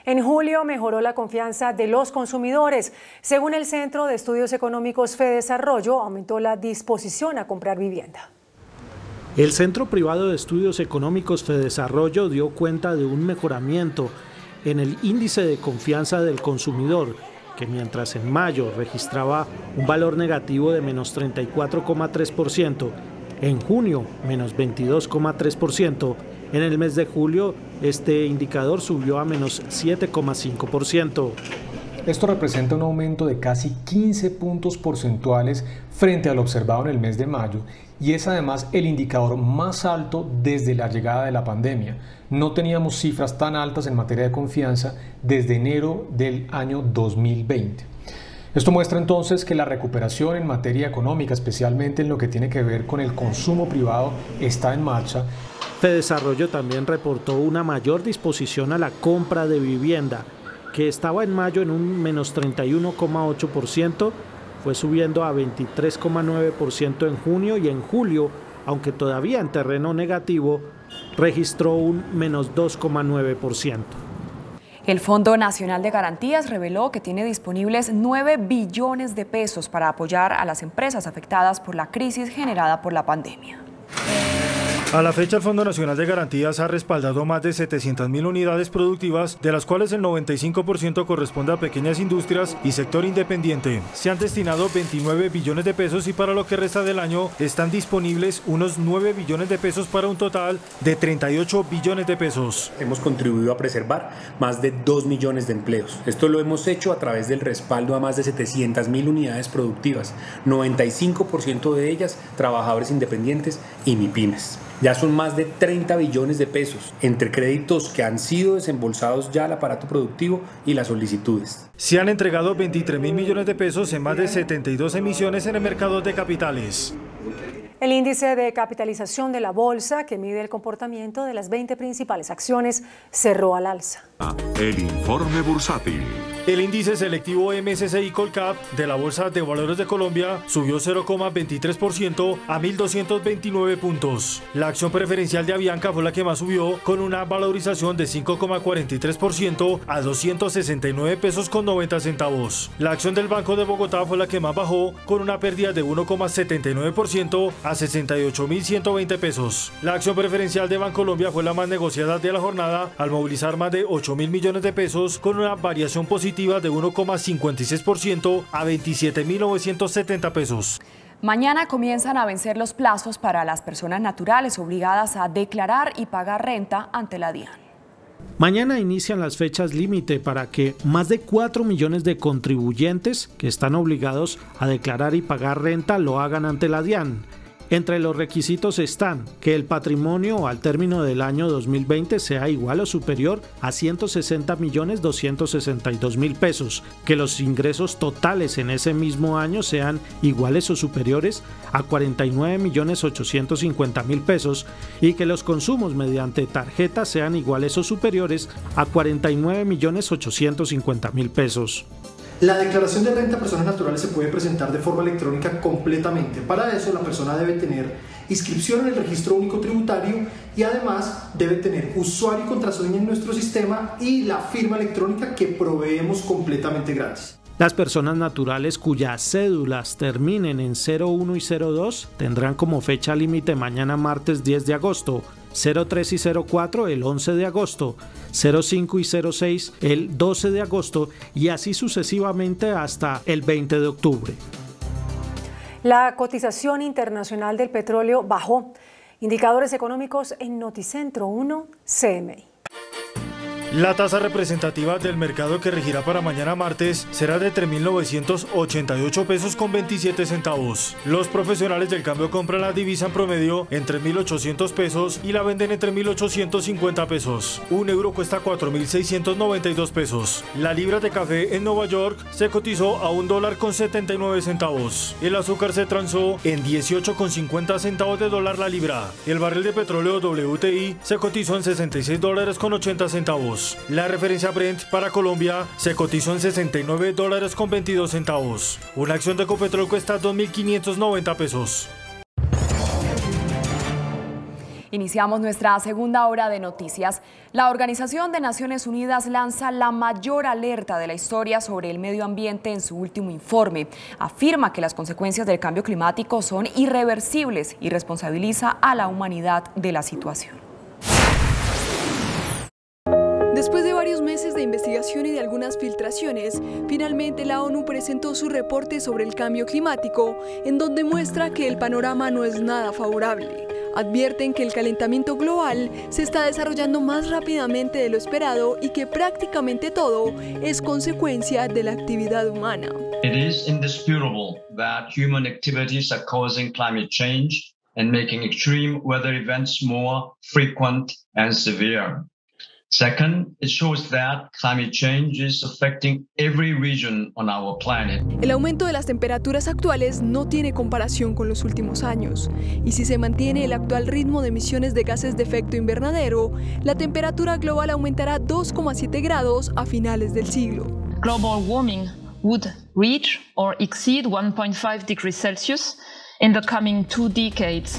En julio mejoró la confianza de los consumidores. Según el Centro de Estudios Económicos Fedesarrollo, aumentó la disposición a comprar vivienda. El Centro Privado de Estudios Económicos Fedesarrollo dio cuenta de un mejoramiento en el índice de confianza del consumidor, que mientras en mayo registraba un valor negativo de menos 34,3%, en junio menos 22,3%, en el mes de julio este indicador subió a menos 7,5%. Esto representa un aumento de casi 15 puntos porcentuales frente al observado en el mes de mayo y es además el indicador más alto desde la llegada de la pandemia. No teníamos cifras tan altas en materia de confianza desde enero del año 2020. Esto muestra entonces que la recuperación en materia económica, especialmente en lo que tiene que ver con el consumo privado, está en marcha. Fedesarrollo también reportó una mayor disposición a la compra de vivienda, que estaba en mayo en un menos 31,8%, fue subiendo a 23,9% en junio y en julio, aunque todavía en terreno negativo, registró un menos 2,9%. El Fondo Nacional de Garantías reveló que tiene disponibles 9 billones de pesos para apoyar a las empresas afectadas por la crisis generada por la pandemia. A la fecha, el Fondo Nacional de Garantías ha respaldado más de 700.000 unidades productivas, de las cuales el 95% corresponde a pequeñas industrias y sector independiente. Se han destinado 29 billones de pesos y para lo que resta del año están disponibles unos 9 billones de pesos para un total de 38 billones de pesos. Hemos contribuido a preservar más de 2 millones de empleos. Esto lo hemos hecho a través del respaldo a más de 700.000 unidades productivas, 95% de ellas trabajadores independientes y MIPYMES. Ya son más de 30 billones de pesos entre créditos que han sido desembolsados ya al aparato productivo y las solicitudes. Se han entregado 23.000 millones de pesos en más de 72 emisiones en el mercado de capitales. El índice de capitalización de la bolsa, que mide el comportamiento de las 20 principales acciones, cerró al alza. El informe bursátil. El índice selectivo MSCI Colcap de la Bolsa de Valores de Colombia subió 0,23% a 1.229 puntos. La acción preferencial de Avianca fue la que más subió, con una valorización de 5,43% a 269 pesos con 90 centavos. La acción del Banco de Bogotá fue la que más bajó, con una pérdida de 1,79% a 68.120 pesos. La acción preferencial de Bancolombia fue la más negociada de la jornada, al movilizar más de 8.000 millones de pesos, con una variación positiva de 1,56% a 27.970 pesos. Mañana comienzan a vencer los plazos para las personas naturales obligadas a declarar y pagar renta ante la DIAN. Mañana inician las fechas límite para que más de 4 millones de contribuyentes que están obligados a declarar y pagar renta lo hagan ante la DIAN. Entre los requisitos están que el patrimonio al término del año 2020 sea igual o superior a 160.262.000 pesos, que los ingresos totales en ese mismo año sean iguales o superiores a 49.850.000 pesos y que los consumos mediante tarjeta sean iguales o superiores a 49.850.000 pesos. La declaración de renta a personas naturales se puede presentar de forma electrónica completamente. Para eso la persona debe tener inscripción en el registro único tributario y además debe tener usuario y contraseña en nuestro sistema y la firma electrónica que proveemos completamente gratis. Las personas naturales cuyas cédulas terminen en 01 y 02 tendrán como fecha límite mañana martes 10 de agosto, 03 y 04 el 11 de agosto, 05 y 06 el 12 de agosto y así sucesivamente hasta el 20 de octubre. La cotización internacional del petróleo bajó. Indicadores económicos en Noticentro 1 CMI. La tasa representativa del mercado que regirá para mañana martes será de 3.988 pesos con 27 centavos. Los profesionales del cambio compran la divisa en promedio en 3.800 pesos y la venden en 3.850 pesos. Un euro cuesta 4.692 pesos. La libra de café en Nueva York se cotizó a $1.79. El azúcar se transó en 18,50 centavos de dólar la libra. El barril de petróleo WTI se cotizó en $66.80. La referencia Brent para Colombia se cotizó en $69.22. Una acción de Ecopetrol cuesta 2.590 pesos. Iniciamos nuestra segunda hora de noticias. La Organización de Naciones Unidas lanza la mayor alerta de la historia sobre el medio ambiente en su último informe. Afirma que las consecuencias del cambio climático son irreversibles y responsabiliza a la humanidad de la situación. Después de varios meses de investigación y de algunas filtraciones, finalmente la ONU presentó su reporte sobre el cambio climático, en donde muestra que el panorama no es nada favorable. Advierten que el calentamiento global se está desarrollando más rápidamente de lo esperado y que prácticamente todo es consecuencia de la actividad humana. It is indisputable that human activities are causing climate change and making extreme weather events more frequent and severe. Second, it shows that climate change is affecting every region on our planet. El aumento de las temperaturas actuales no tiene comparación con los últimos años, y si se mantiene el actual ritmo de emisiones de gases de efecto invernadero, la temperatura global aumentará 2,7 grados a finales del siglo. Global warming would reach or exceed 1.5 degrees Celsius in the coming 2 decades.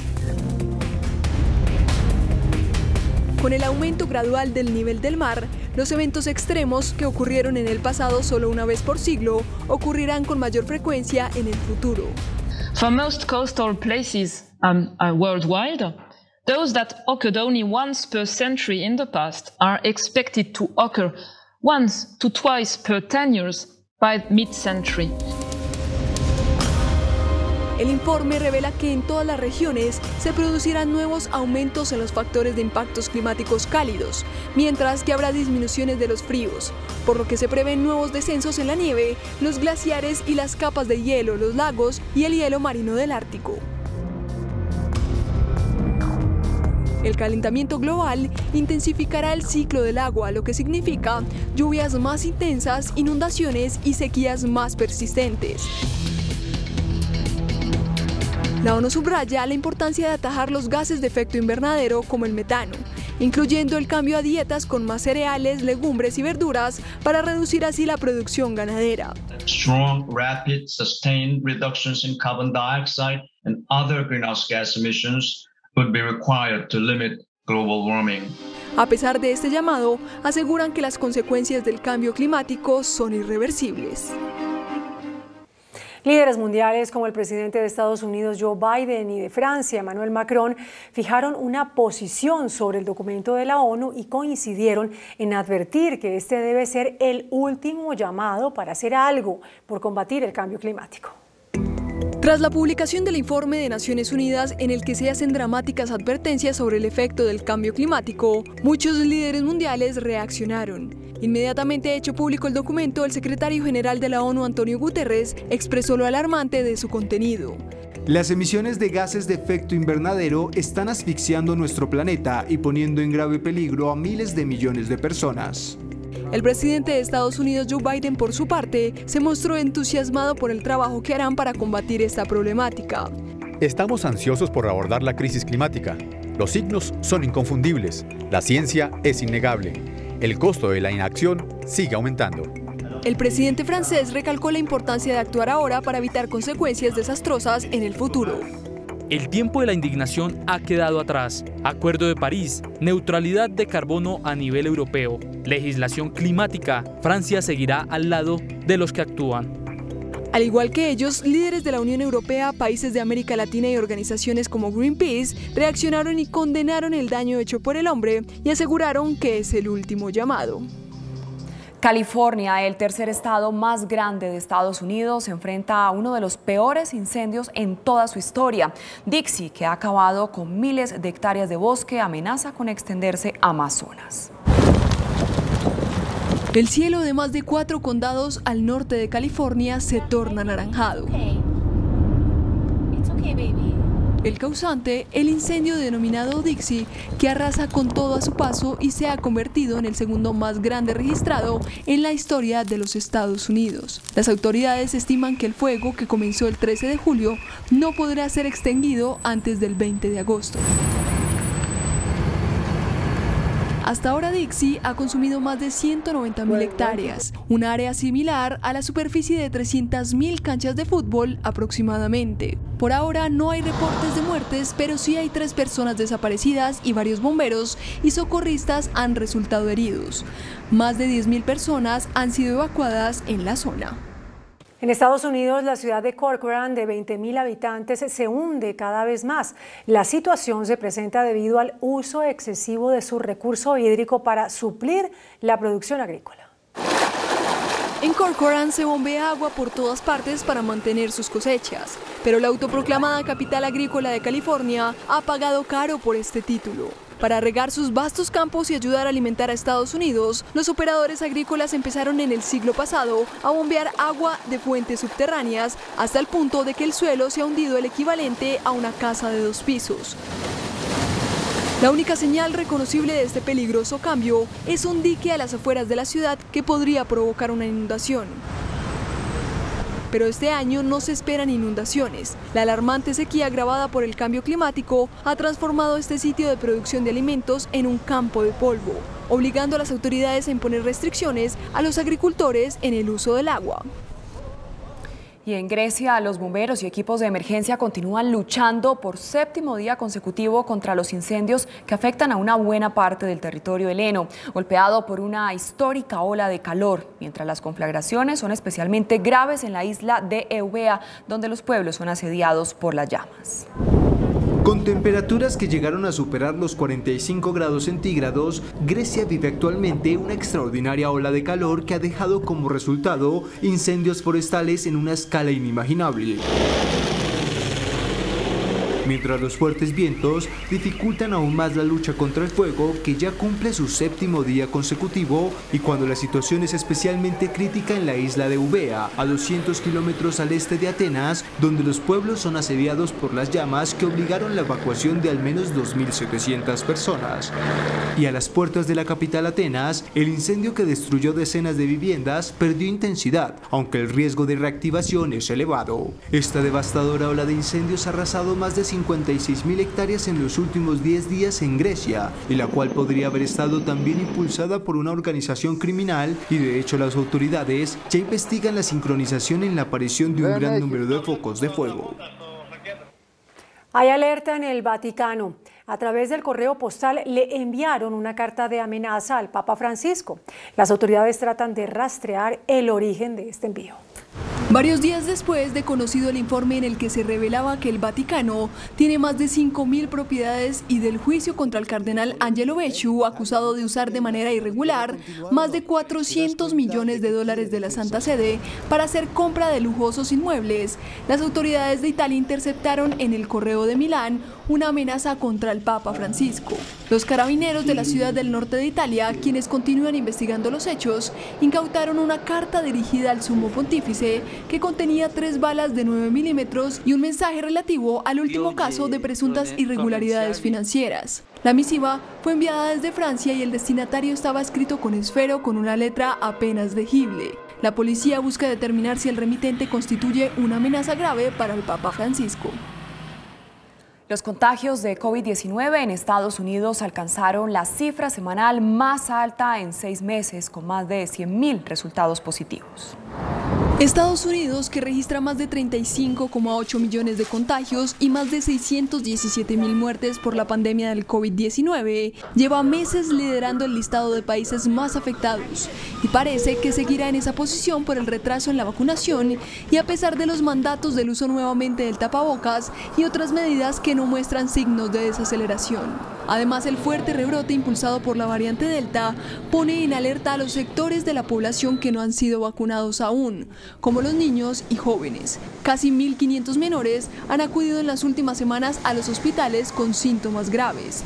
Con el aumento gradual del nivel del mar, los eventos extremos que ocurrieron en el pasado solo una vez por siglo ocurrirán con mayor frecuencia en el futuro. For most coastal places worldwide, those that occurred only once per century in the past are expected to occur once to twice per 10 years by mid-century. El informe revela que en todas las regiones se producirán nuevos aumentos en los factores de impactos climáticos cálidos, mientras que habrá disminuciones de los fríos, por lo que se prevén nuevos descensos en la nieve, los glaciares y las capas de hielo, los lagos y el hielo marino del Ártico. El calentamiento global intensificará el ciclo del agua, lo que significa lluvias más intensas, inundaciones y sequías más persistentes. La ONU subraya la importancia de atajar los gases de efecto invernadero como el metano, incluyendo el cambio a dietas con más cereales, legumbres y verduras para reducir así la producción ganadera. Strong, rapid, sustained reductions in carbon dioxide and other greenhouse gas emissions would be required to limit global warming. A pesar de este llamado, aseguran que las consecuencias del cambio climático son irreversibles. Líderes mundiales como el presidente de Estados Unidos, Joe Biden, y de Francia, Emmanuel Macron, fijaron una posición sobre el documento de la ONU y coincidieron en advertir que este debe ser el último llamado para hacer algo por combatir el cambio climático. Tras la publicación del informe de Naciones Unidas en el que se hacen dramáticas advertencias sobre el efecto del cambio climático, muchos líderes mundiales reaccionaron. Inmediatamente hecho público el documento, el secretario general de la ONU, Antonio Guterres, expresó lo alarmante de su contenido. Las emisiones de gases de efecto invernadero están asfixiando nuestro planeta y poniendo en grave peligro a miles de millones de personas. El presidente de Estados Unidos, Joe Biden, por su parte, se mostró entusiasmado por el trabajo que harán para combatir esta problemática. Estamos ansiosos por abordar la crisis climática. Los signos son inconfundibles. La ciencia es innegable. El costo de la inacción sigue aumentando. El presidente francés recalcó la importancia de actuar ahora para evitar consecuencias desastrosas en el futuro. El tiempo de la indignación ha quedado atrás. Acuerdo de París, neutralidad de carbono a nivel europeo, legislación climática. Francia seguirá al lado de los que actúan. Al igual que ellos, líderes de la Unión Europea, países de América Latina y organizaciones como Greenpeace reaccionaron y condenaron el daño hecho por el hombre y aseguraron que es el último llamado. California, el tercer estado más grande de Estados Unidos, se enfrenta a uno de los peores incendios en toda su historia. Dixie, que ha acabado con miles de hectáreas de bosque, amenaza con extenderse a Amazonas. El cielo de más de 4 condados al norte de California se torna anaranjado. El causante, el incendio denominado Dixie, que arrasa con todo a su paso y se ha convertido en el segundo más grande registrado en la historia de los Estados Unidos. Las autoridades estiman que el fuego, que comenzó el 13 de julio, no podrá ser extinguido antes del 20 de agosto. Hasta ahora Dixie ha consumido más de 190.000 hectáreas, un área similar a la superficie de 300.000 canchas de fútbol aproximadamente. Por ahora no hay reportes de muertes, pero sí hay 3 personas desaparecidas y varios bomberos y socorristas han resultado heridos. Más de 10.000 personas han sido evacuadas en la zona. En Estados Unidos, la ciudad de Corcoran, de 20.000 habitantes, se hunde cada vez más. La situación se presenta debido al uso excesivo de su recurso hídrico para suplir la producción agrícola. En Corcoran se bombea agua por todas partes para mantener sus cosechas, pero la autoproclamada capital agrícola de California ha pagado caro por este título. Para regar sus vastos campos y ayudar a alimentar a Estados Unidos, los operadores agrícolas empezaron en el siglo pasado a bombear agua de fuentes subterráneas hasta el punto de que el suelo se ha hundido el equivalente a una casa de 2 pisos. La única señal reconocible de este peligroso cambio es un dique a las afueras de la ciudad que podría provocar una inundación. Pero este año no se esperan inundaciones. La alarmante sequía agravada por el cambio climático ha transformado este sitio de producción de alimentos en un campo de polvo, obligando a las autoridades a imponer restricciones a los agricultores en el uso del agua. Y en Grecia, los bomberos y equipos de emergencia continúan luchando por 7º día consecutivo contra los incendios que afectan a una buena parte del territorio heleno, golpeado por una histórica ola de calor, mientras las conflagraciones son especialmente graves en la isla de Eubea, donde los pueblos son asediados por las llamas. Con temperaturas que llegaron a superar los 45 grados centígrados, Grecia vive actualmente una extraordinaria ola de calor que ha dejado como resultado incendios forestales en una escala inimaginable. Mientras los fuertes vientos dificultan aún más la lucha contra el fuego, que ya cumple su 7º día consecutivo, y cuando la situación es especialmente crítica en la isla de Eubea, a 200 kilómetros al este de Atenas, donde los pueblos son asediados por las llamas que obligaron la evacuación de al menos 2.700 personas. Y a las puertas de la capital Atenas, el incendio que destruyó decenas de viviendas perdió intensidad, aunque el riesgo de reactivación es elevado. Esta devastadora ola de incendios ha arrasado más de 56.000 hectáreas en los últimos 10 días en Grecia, y la cual podría haber estado también impulsada por una organización criminal, y de hecho las autoridades ya investigan la sincronización en la aparición de un gran número de focos de fuego. Hay alerta en el Vaticano. A través del correo postal le enviaron una carta de amenaza al Papa Francisco. Las autoridades tratan de rastrear el origen de este envío. Varios días después de conocido el informe en el que se revelaba que el Vaticano tiene más de 5.000 propiedades y del juicio contra el cardenal Angelo Becciu, acusado de usar de manera irregular más de 400 millones de dólares de la Santa Sede para hacer compra de lujosos inmuebles, las autoridades de Italia interceptaron en el correo de Milán una amenaza contra el Papa Francisco. Los carabineros de la ciudad del norte de Italia, quienes continúan investigando los hechos, incautaron una carta dirigida al sumo pontífice que contenía 3 balas de 9 milímetros y un mensaje relativo al último caso de presuntas irregularidades financieras. La misiva fue enviada desde Francia y el destinatario estaba escrito con esfero con una letra apenas legible. La policía busca determinar si el remitente constituye una amenaza grave para el Papa Francisco. Los contagios de COVID-19 en Estados Unidos alcanzaron la cifra semanal más alta en 6 meses, con más de 100.000 resultados positivos. Estados Unidos, que registra más de 35,8 millones de contagios y más de 617.000 muertes por la pandemia del COVID-19, lleva meses liderando el listado de países más afectados y parece que seguirá en esa posición por el retraso en la vacunación y a pesar de los mandatos del uso nuevamente del tapabocas y otras medidas que no muestran signos de desaceleración. Además, el fuerte rebrote impulsado por la variante Delta pone en alerta a los sectores de la población que no han sido vacunados aún, como los niños y jóvenes. Casi 1.500 menores han acudido en las últimas semanas a los hospitales con síntomas graves.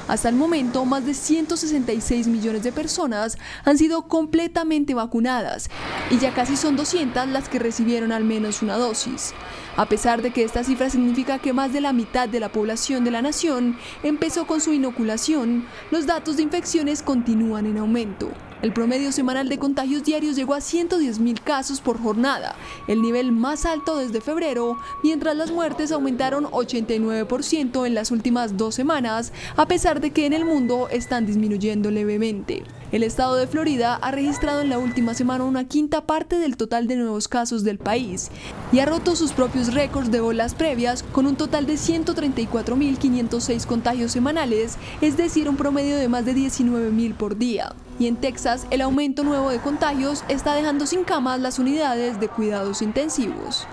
Hasta el momento, más de 166 millones de personas han sido completamente vacunadas y ya casi son 200 las que recibieron al menos una dosis. A pesar de que esta cifra significa que más de la mitad de la población de la nación empezó con su inoculación, los datos de infecciones continúan en aumento. El promedio semanal de contagios diarios llegó a 110.000 casos por jornada, el nivel más alto desde febrero, mientras las muertes aumentaron 89% en las últimas 2 semanas, a pesar de que en el mundo están disminuyendo levemente. El estado de Florida ha registrado en la última semana una quinta parte del total de nuevos casos del país y ha roto sus propios récords de olas previas con un total de 134.506 contagios semanales, es decir, un promedio de más de 19.000 por día. Y en Texas, el aumento nuevo de contagios está dejando sin camas las unidades de cuidados intensivos.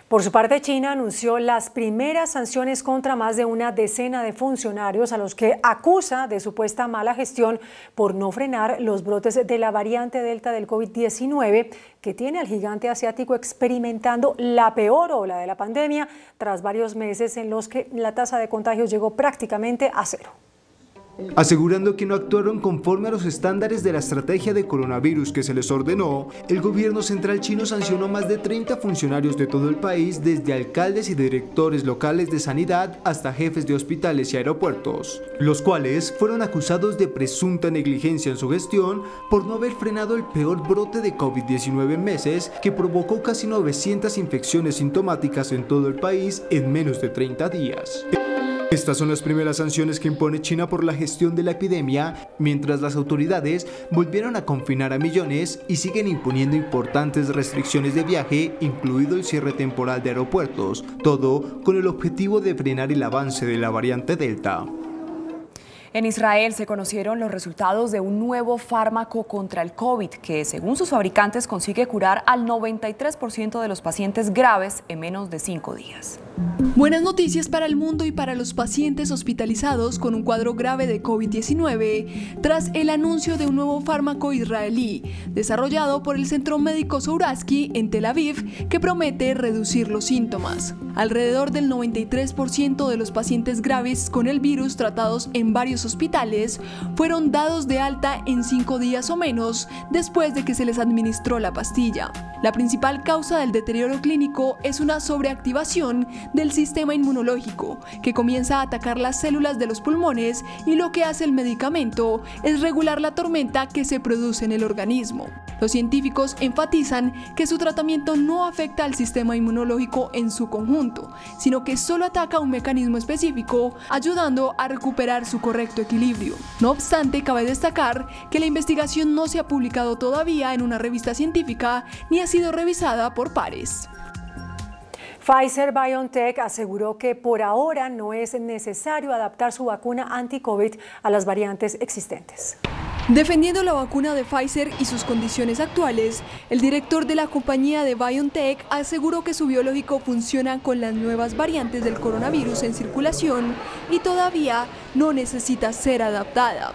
Por su parte, China anunció las primeras sanciones contra más de una decena de funcionarios a los que acusa de supuesta mala gestión por no frenar los brotes de la variante Delta del COVID-19, que tiene al gigante asiático experimentando la peor ola de la pandemia tras varios meses en los que la tasa de contagios llegó prácticamente a cero. Asegurando que no actuaron conforme a los estándares de la estrategia de coronavirus que se les ordenó, el gobierno central chino sancionó a más de 30 funcionarios de todo el país, desde alcaldes y directores locales de sanidad hasta jefes de hospitales y aeropuertos, los cuales fueron acusados de presunta negligencia en su gestión por no haber frenado el peor brote de COVID-19 en meses, que provocó casi 900 infecciones sintomáticas en todo el país en menos de 30 días. Estas son las primeras sanciones que impone China por la gestión de la epidemia, mientras las autoridades volvieron a confinar a millones y siguen imponiendo importantes restricciones de viaje, incluido el cierre temporal de aeropuertos, todo con el objetivo de frenar el avance de la variante Delta. En Israel se conocieron los resultados de un nuevo fármaco contra el COVID que, según sus fabricantes, consigue curar al 93% de los pacientes graves en menos de 5 días. Buenas noticias para el mundo y para los pacientes hospitalizados con un cuadro grave de COVID-19 tras el anuncio de un nuevo fármaco israelí desarrollado por el Centro Médico Sourasky en Tel Aviv que promete reducir los síntomas. Alrededor del 93% de los pacientes graves con el virus tratados en varios hospitales fueron dados de alta en 5 días o menos después de que se les administró la pastilla. La principal causa del deterioro clínico es una sobreactivación del sistema inmunológico, que comienza a atacar las células de los pulmones, y lo que hace el medicamento es regular la tormenta que se produce en el organismo. Los científicos enfatizan que su tratamiento no afecta al sistema inmunológico en su conjunto, sino que solo ataca un mecanismo específico, ayudando a recuperar su correcto equilibrio. No obstante, cabe destacar que la investigación no se ha publicado todavía en una revista científica ni ha sido revisada por pares. Pfizer-BioNTech aseguró que por ahora no es necesario adaptar su vacuna anti-COVID a las variantes existentes. Defendiendo la vacuna de Pfizer y sus condiciones actuales, el director de la compañía de BioNTech aseguró que su biológico funciona con las nuevas variantes del coronavirus en circulación y todavía no necesita ser adaptada.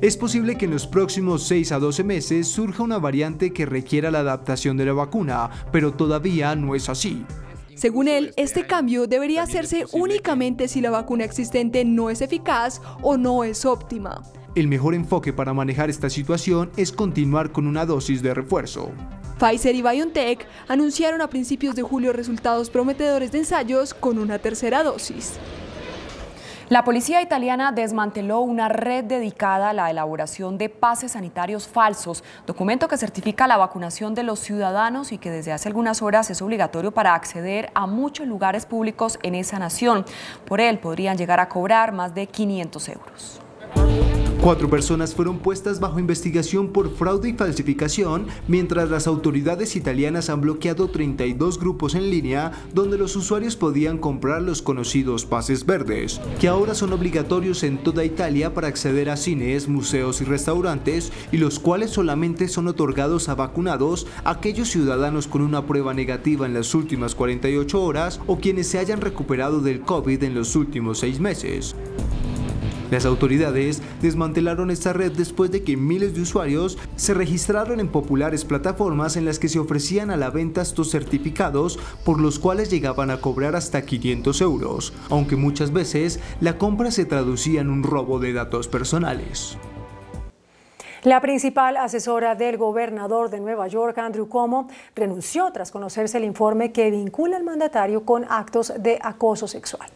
Es posible que en los próximos 6 a 12 meses surja una variante que requiera la adaptación de la vacuna, pero todavía no es así. Según él, este cambio debería hacerse únicamente si la vacuna existente no es eficaz o no es óptima. El mejor enfoque para manejar esta situación es continuar con una dosis de refuerzo. Pfizer y BioNTech anunciaron a principios de julio resultados prometedores de ensayos con una tercera dosis. La policía italiana desmanteló una red dedicada a la elaboración de pases sanitarios falsos, documento que certifica la vacunación de los ciudadanos y que desde hace algunas horas es obligatorio para acceder a muchos lugares públicos en esa nación. Por él podrían llegar a cobrar más de 500 euros. 4 personas fueron puestas bajo investigación por fraude y falsificación, mientras las autoridades italianas han bloqueado 32 grupos en línea donde los usuarios podían comprar los conocidos pases verdes, que ahora son obligatorios en toda Italia para acceder a cines, museos y restaurantes, y los cuales solamente son otorgados a vacunados, aquellos ciudadanos con una prueba negativa en las últimas 48 horas o quienes se hayan recuperado del COVID en los últimos 6 meses. Las autoridades desmantelaron esta red después de que miles de usuarios se registraron en populares plataformas en las que se ofrecían a la venta estos certificados, por los cuales llegaban a cobrar hasta 500 euros, aunque muchas veces la compra se traducía en un robo de datos personales. La principal asesora del gobernador de Nueva York, Andrew Cuomo, renunció tras conocerse el informe que vincula al mandatario con actos de acoso sexual.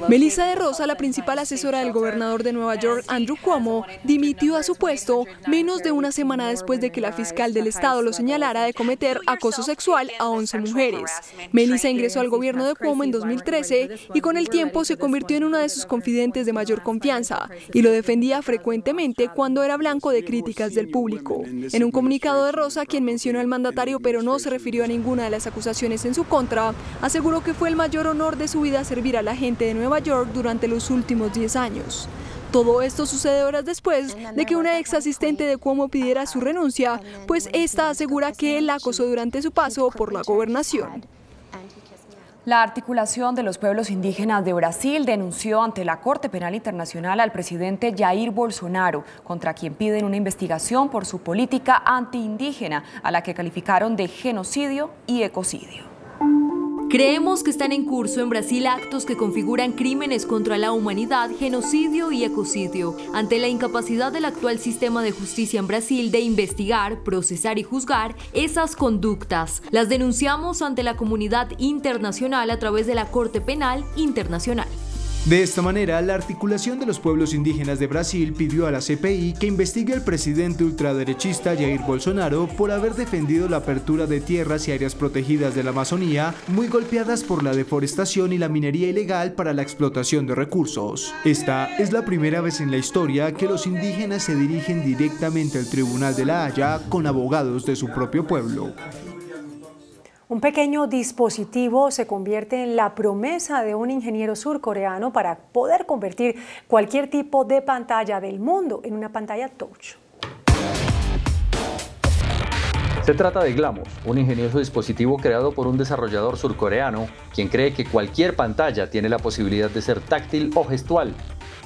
Melissa de Rosa, la principal asesora del gobernador de Nueva York, Andrew Cuomo, dimitió a su puesto menos de una semana después de que la fiscal del estado lo señalara de cometer acoso sexual a 11 mujeres. Melissa ingresó al gobierno de Cuomo en 2013 y con el tiempo se convirtió en una de sus confidentes de mayor confianza y lo defendía frecuentemente cuando era blanco de críticas del público. En un comunicado de Rosa, quien mencionó al mandatario pero no se refirió a ninguna de las acusaciones en su contra, aseguró que fue el mayor honor de su vida servir a la gente de Nueva York durante los últimos 10 años. Todo esto sucede horas después de que una ex asistente de Cuomo pidiera su renuncia, pues esta asegura que él la acosó durante su paso por la gobernación. La Articulación de los Pueblos Indígenas de Brasil denunció ante la Corte Penal Internacional al presidente Jair Bolsonaro, contra quien piden una investigación por su política antiindígena, a la que calificaron de genocidio y ecocidio. Creemos que están en curso en Brasil actos que configuran crímenes contra la humanidad, genocidio y ecocidio. Ante la incapacidad del actual sistema de justicia en Brasil de investigar, procesar y juzgar esas conductas, las denunciamos ante la comunidad internacional a través de la Corte Penal Internacional. De esta manera, la articulación de los pueblos indígenas de Brasil pidió a la CPI que investigue al presidente ultraderechista Jair Bolsonaro por haber defendido la apertura de tierras y áreas protegidas de la Amazonía, muy golpeadas por la deforestación y la minería ilegal para la explotación de recursos. Esta es la primera vez en la historia que los indígenas se dirigen directamente al Tribunal de La Haya con abogados de su propio pueblo. Un pequeño dispositivo se convierte en la promesa de un ingeniero surcoreano para poder convertir cualquier tipo de pantalla del mundo en una pantalla touch. Se trata de Glamos, un ingenioso dispositivo creado por un desarrollador surcoreano, quien cree que cualquier pantalla tiene la posibilidad de ser táctil o gestual.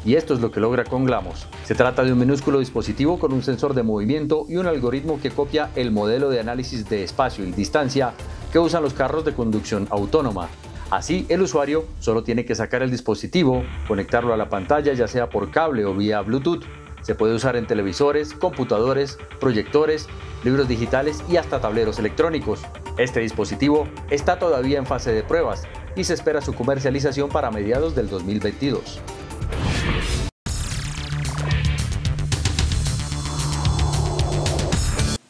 Y esto es lo que logra con Glamos. Se trata de un minúsculo dispositivo con un sensor de movimiento y un algoritmo que copia el modelo de análisis de espacio y distancia que usan los carros de conducción autónoma. Así, el usuario solo tiene que sacar el dispositivo, conectarlo a la pantalla ya sea por cable o vía Bluetooth. Se puede usar en televisores, computadores, proyectores, libros digitales y hasta tableros electrónicos. Este dispositivo está todavía en fase de pruebas y se espera su comercialización para mediados del 2022.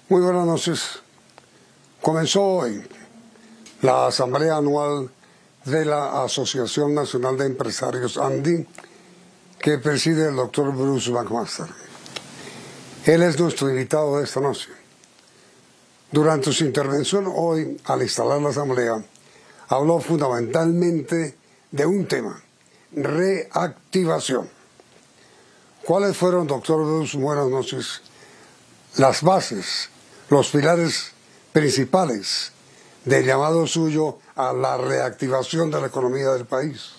Muy buenas noches. Comenzó hoy la Asamblea Anual de la Asociación Nacional de Empresarios ANDI, que preside el doctor Bruce McMaster. Él es nuestro invitado de esta noche. Durante su intervención hoy, al instalar la Asamblea, habló fundamentalmente de un tema: reactivación. ¿Cuáles fueron, doctor Bruce, buenas noches, las bases, los pilares principales del llamado suyo a la reactivación de la economía del país?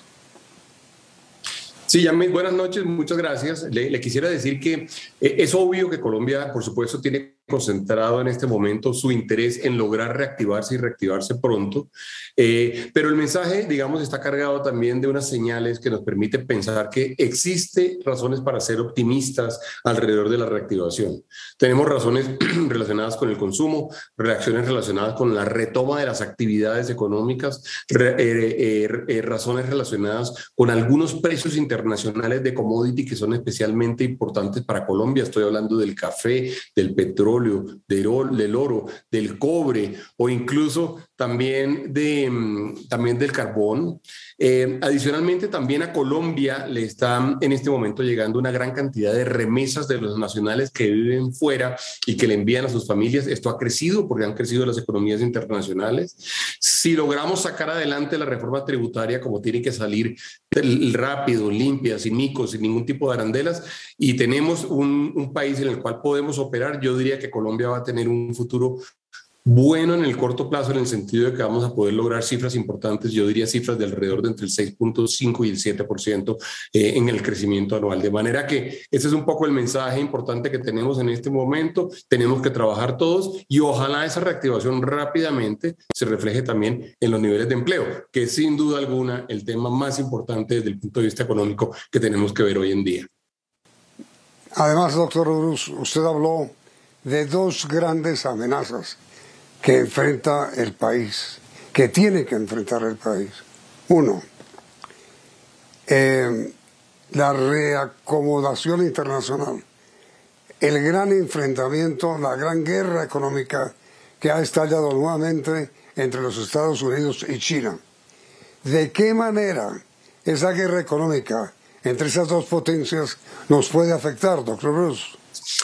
Sí, Yamil, buenas noches, muchas gracias. Le quisiera decir que es obvio que Colombia, por supuesto, tiene concentrado en este momento su interés en lograr reactivarse y reactivarse pronto, pero el mensaje, digamos, está cargado también de unas señales que nos permiten pensar que existe razones para ser optimistas alrededor de la reactivación. Tenemos razones relacionadas con el consumo, reacciones relacionadas con la retoma de las actividades económicas, razones relacionadas con algunos precios internacionales de commodity que son especialmente importantes para Colombia. Estoy hablando del café, del petróleo, del oro, del cobre o incluso también del carbón. Adicionalmente, también a Colombia le están en este momento llegando una gran cantidad de remesas de los nacionales que viven fuera y que le envían a sus familias. Esto ha crecido porque han crecido las economías internacionales. Si logramos sacar adelante la reforma tributaria como tiene que salir rápido, limpia, sin micos, sin ningún tipo de arandelas, y tenemos un país en el cual podemos operar, yo diría que Colombia va a tener un futuro bueno en el corto plazo, en el sentido de que vamos a poder lograr cifras importantes, yo diría cifras de alrededor de entre el 6.5 y el 7% en el crecimiento anual. De manera que ese es un poco el mensaje importante que tenemos en este momento. Tenemos que trabajar todos y ojalá esa reactivación rápidamente se refleje también en los niveles de empleo, que es sin duda alguna el tema más importante desde el punto de vista económico que tenemos que ver hoy en día. Además, doctor Bruce, usted habló de dos grandes amenazas que enfrenta el país, que tiene que enfrentar el país. Uno, la reacomodación internacional, el gran enfrentamiento, la gran guerra económica que ha estallado nuevamente entre los Estados Unidos y China. ¿De qué manera esa guerra económica entre esas dos potencias nos puede afectar, doctor Bruce?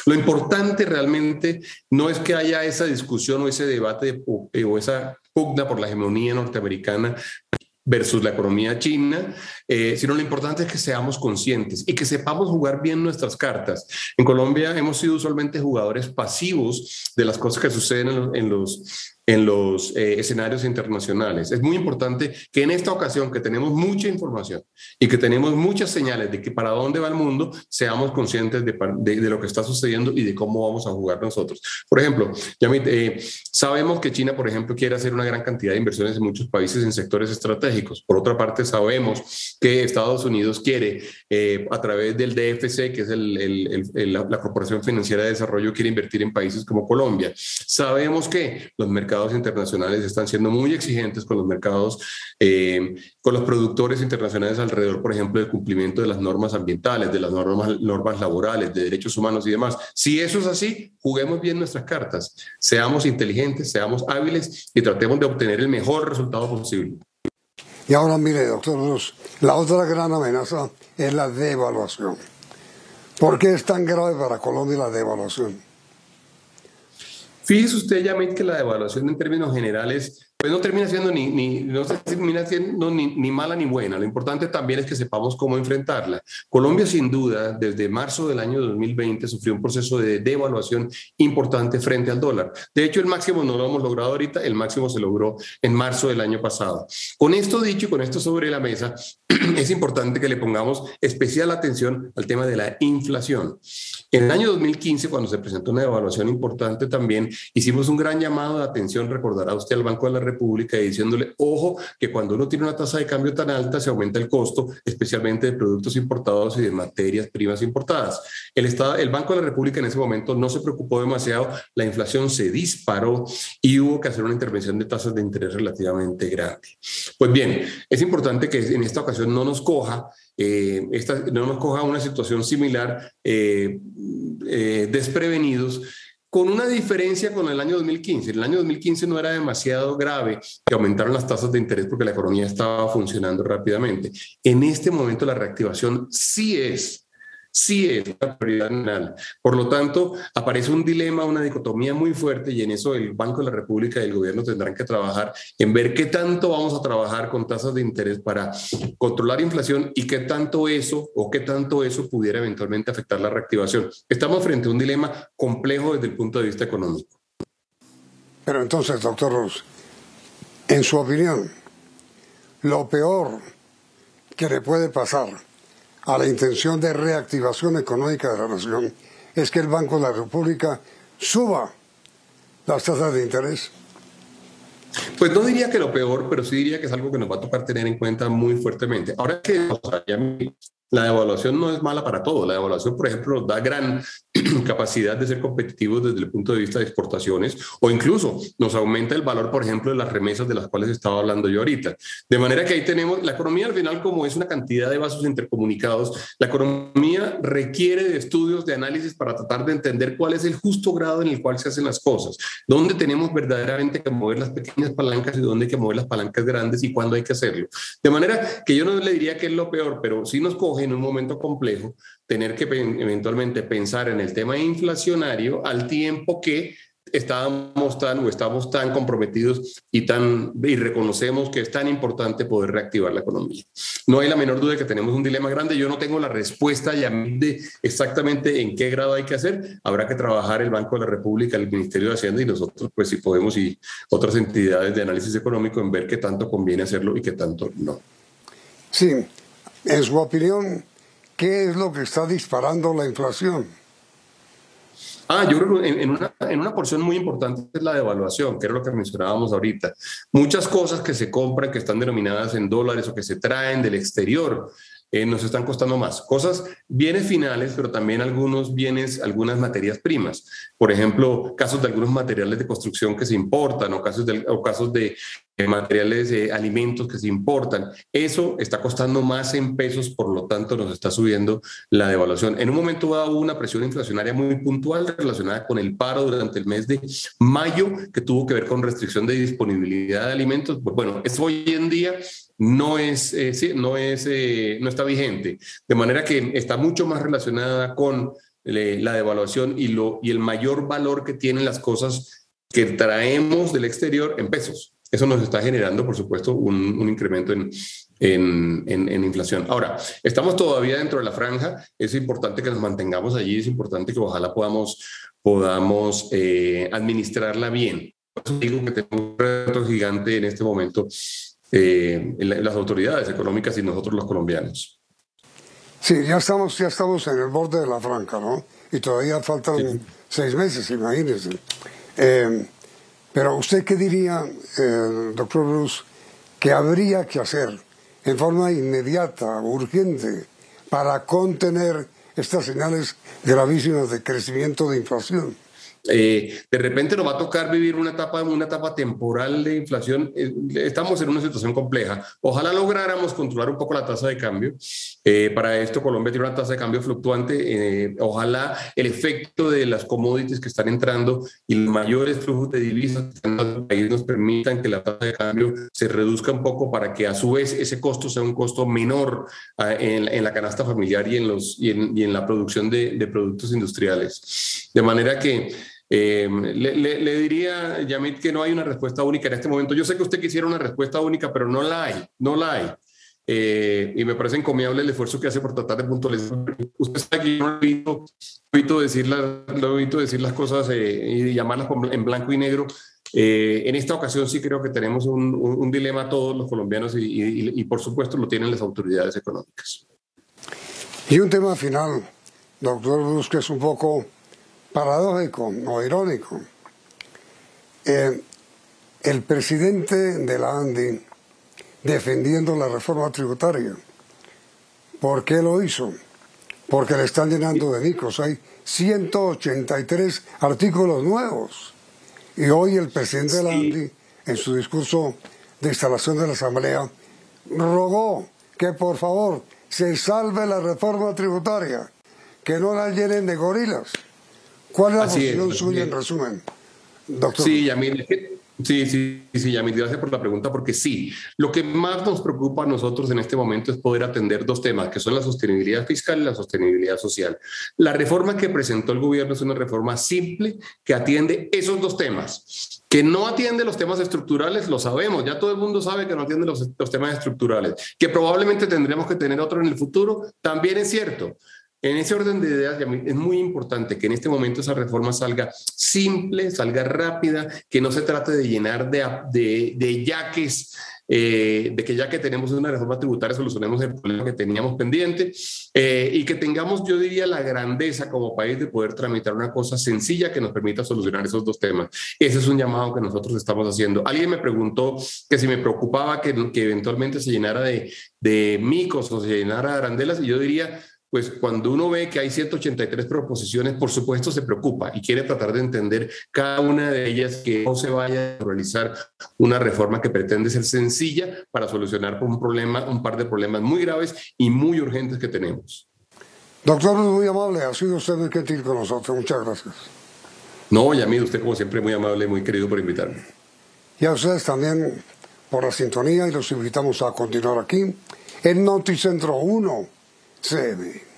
Lo importante realmente no es que haya esa discusión o ese debate o esa pugna por la hegemonía norteamericana versus la economía china, sino lo importante es que seamos conscientes y que sepamos jugar bien nuestras cartas. En Colombia hemos sido usualmente jugadores pasivos de las cosas que suceden en los escenarios internacionales. Es muy importante que en esta ocasión, que tenemos mucha información y que tenemos muchas señales de que para dónde va el mundo, seamos conscientes de lo que está sucediendo y de cómo vamos a jugar nosotros. Por ejemplo, sabemos que China, por ejemplo, quiere hacer una gran cantidad de inversiones en muchos países en sectores estratégicos. Por otra parte, sabemos que Estados Unidos quiere, a través del DFC, que es la Corporación Financiera de Desarrollo, quiere invertir en países como Colombia. Sabemos que los mercados mercados internacionales están siendo muy exigentes con los mercados, con los productores internacionales alrededor, por ejemplo, del cumplimiento de las normas ambientales, de las normas laborales, de derechos humanos y demás. Si eso es así, juguemos bien nuestras cartas, seamos inteligentes, seamos hábiles y tratemos de obtener el mejor resultado posible. Y ahora mire, doctor Ruz, la otra gran amenaza es la devaluación. ¿Por qué es tan grave para Colombia la devaluación? Fíjese usted, Yamit, que la devaluación en términos generales pues no termina siendo ni mala ni buena. Lo importante también es que sepamos cómo enfrentarla. Colombia, sin duda, desde marzo del año 2020 sufrió un proceso de devaluación importante frente al dólar. De hecho, el máximo no lo hemos logrado ahorita, el máximo se logró en marzo del año pasado. Con esto dicho y con esto sobre la mesa, es importante que le pongamos especial atención al tema de la inflación. En el año 2015, cuando se presentó una devaluación importante también, hicimos un gran llamado de atención, recordará usted, al Banco de la República, diciéndole, ojo, que cuando uno tiene una tasa de cambio tan alta se aumenta el costo, especialmente de productos importados y de materias primas importadas. El Banco de la República en ese momento no se preocupó demasiado, la inflación se disparó y hubo que hacer una intervención de tasas de interés relativamente grande. Pues bien, es importante que en esta ocasión no nos coja una situación similar desprevenidos, con una diferencia con el año 2015. En el año 2015 no era demasiado grave que aumentaron las tasas de interés porque la economía estaba funcionando rápidamente. En este momento la reactivación sí es la prioridad nacional. Por lo tanto, aparece un dilema, una dicotomía muy fuerte y en eso el Banco de la República y el gobierno tendrán que trabajar en ver qué tanto vamos a trabajar con tasas de interés para controlar inflación y qué tanto eso pudiera eventualmente afectar la reactivación. Estamos frente a un dilema complejo desde el punto de vista económico. Pero entonces, doctor Ruz, en su opinión, lo peor que le puede pasar a la intención de reactivación económica de la nación es que el Banco de la República suba las tasas de interés. Pues no diría que lo peor, pero sí diría que es algo que nos va a tocar tener en cuenta muy fuertemente. Ahora que la devaluación no es mala para todo. La devaluación, por ejemplo, nos da gran capacidad de ser competitivos desde el punto de vista de exportaciones o incluso nos aumenta el valor, por ejemplo, de las remesas de las cuales estaba hablando yo ahorita. De manera que ahí tenemos, la economía al final, como es una cantidad de vasos intercomunicados, la economía requiere de estudios, de análisis para tratar de entender cuál es el justo grado en el cual se hacen las cosas, dónde tenemos verdaderamente que mover las pequeñas palancas y dónde hay que mover las palancas grandes y cuándo hay que hacerlo. De manera que yo no le diría que es lo peor, pero sí nos coge en un momento complejo tener que eventualmente pensar en el tema inflacionario al tiempo que estamos tan comprometidos y reconocemos que es tan importante poder reactivar la economía. No hay la menor duda de que tenemos un dilema grande. Yo no tengo la respuesta ya de exactamente en qué grado hay que hacer. Habrá que trabajar el Banco de la República, el Ministerio de Hacienda y nosotros, pues si podemos, y otras entidades de análisis económico en ver qué tanto conviene hacerlo y qué tanto no. Sí, en su opinión, ¿qué es lo que está disparando la inflación? Yo creo que en una porción muy importante es la devaluación, que era lo que mencionábamos ahorita. Muchas cosas que se compran, que están denominadas en dólares o que se traen del exterior, nos están costando más. Cosas, bienes finales, pero también algunas materias primas. Por ejemplo, casos de algunos materiales de construcción que se importan o casos de materiales, alimentos que se importan. Eso está costando más en pesos, por lo tanto nos está subiendo la devaluación. En un momento dado hubo una presión inflacionaria muy puntual relacionada con el paro durante el mes de mayo, que tuvo que ver con restricción de disponibilidad de alimentos. Pues bueno, eso hoy en día no está vigente, de manera que está mucho más relacionada con la devaluación y el mayor valor que tienen las cosas que traemos del exterior en pesos. Eso nos está generando, por supuesto, un incremento en inflación. Ahora, estamos todavía dentro de la franja, es importante que nos mantengamos allí, es importante que ojalá podamos administrarla bien. Por eso digo que tenemos un reto gigante en este momento, las autoridades económicas y nosotros los colombianos. Sí, ya estamos en el borde de la franja, ¿no? Y todavía faltan 6 meses, imagínense. Pero ¿usted qué diría, doctor Ruz, que habría que hacer en forma inmediata, urgente, para contener estas señales gravísimas de crecimiento de inflación? De repente nos va a tocar vivir una etapa temporal de inflación. Estamos en una situación compleja. Ojalá lográramos controlar un poco la tasa de cambio. Para esto Colombia tiene una tasa de cambio fluctuante. Ojalá el efecto de las commodities que están entrando y los mayores flujos de divisas que están en el país nos permitan que la tasa de cambio se reduzca un poco para que a su vez ese costo sea un costo menor en la canasta familiar y en la producción de productos industriales. De manera que le diría, Yamit, que no hay una respuesta única en este momento. Yo sé que usted quisiera una respuesta única, pero no la hay. Y me parece encomiable el esfuerzo que hace por tratar de puntualizar. Usted sabe que yo no he oído decir las cosas y llamarlas en blanco y negro. En esta ocasión sí creo que tenemos un dilema todos los colombianos y por supuesto lo tienen las autoridades económicas. Y un tema final, doctor Bruce, que es un poco paradójico o irónico. El presidente de la ANDI defendiendo la reforma tributaria. ¿Por qué lo hizo? Porque le están llenando de nicos. Hay 183 artículos nuevos. Y hoy el presidente de la ANDI, en su discurso de instalación de la Asamblea, rogó que por favor se salve la reforma tributaria, que no la llenen de gorilas. ¿Cuál es la posición suya en resumen, doctor? Sí, Yamil, Yamil, gracias por la pregunta, porque sí, lo que más nos preocupa a nosotros en este momento es poder atender dos temas, que son la sostenibilidad fiscal y la sostenibilidad social. La reforma que presentó el gobierno es una reforma simple que atiende esos dos temas. Que no atiende los temas estructurales, lo sabemos, ya todo el mundo sabe que no atiende los temas estructurales. Que probablemente tendremos que tener otro en el futuro, también es cierto. En ese orden de ideas, es muy importante que en este momento esa reforma salga simple, salga rápida, que no se trate de llenar de yaques, de que ya que tenemos una reforma tributaria solucionemos el problema que teníamos pendiente y que tengamos, yo diría, la grandeza como país de poder tramitar una cosa sencilla que nos permita solucionar esos dos temas. Ese es un llamado que nosotros estamos haciendo. Alguien me preguntó que si me preocupaba que eventualmente se llenara de micos o se llenara de arandelas, y yo diría, pues cuando uno ve que hay 183 proposiciones, por supuesto se preocupa y quiere tratar de entender cada una de ellas, que no se vaya a realizar una reforma que pretende ser sencilla para solucionar un par de problemas muy graves y muy urgentes que tenemos. Doctor, muy amable, ha sido usted muy gentil con nosotros, muchas gracias. No, Yamid, usted como siempre muy amable y muy querido por invitarme. Y a ustedes también por la sintonía, y los invitamos a continuar aquí en Noticentro 1 CM.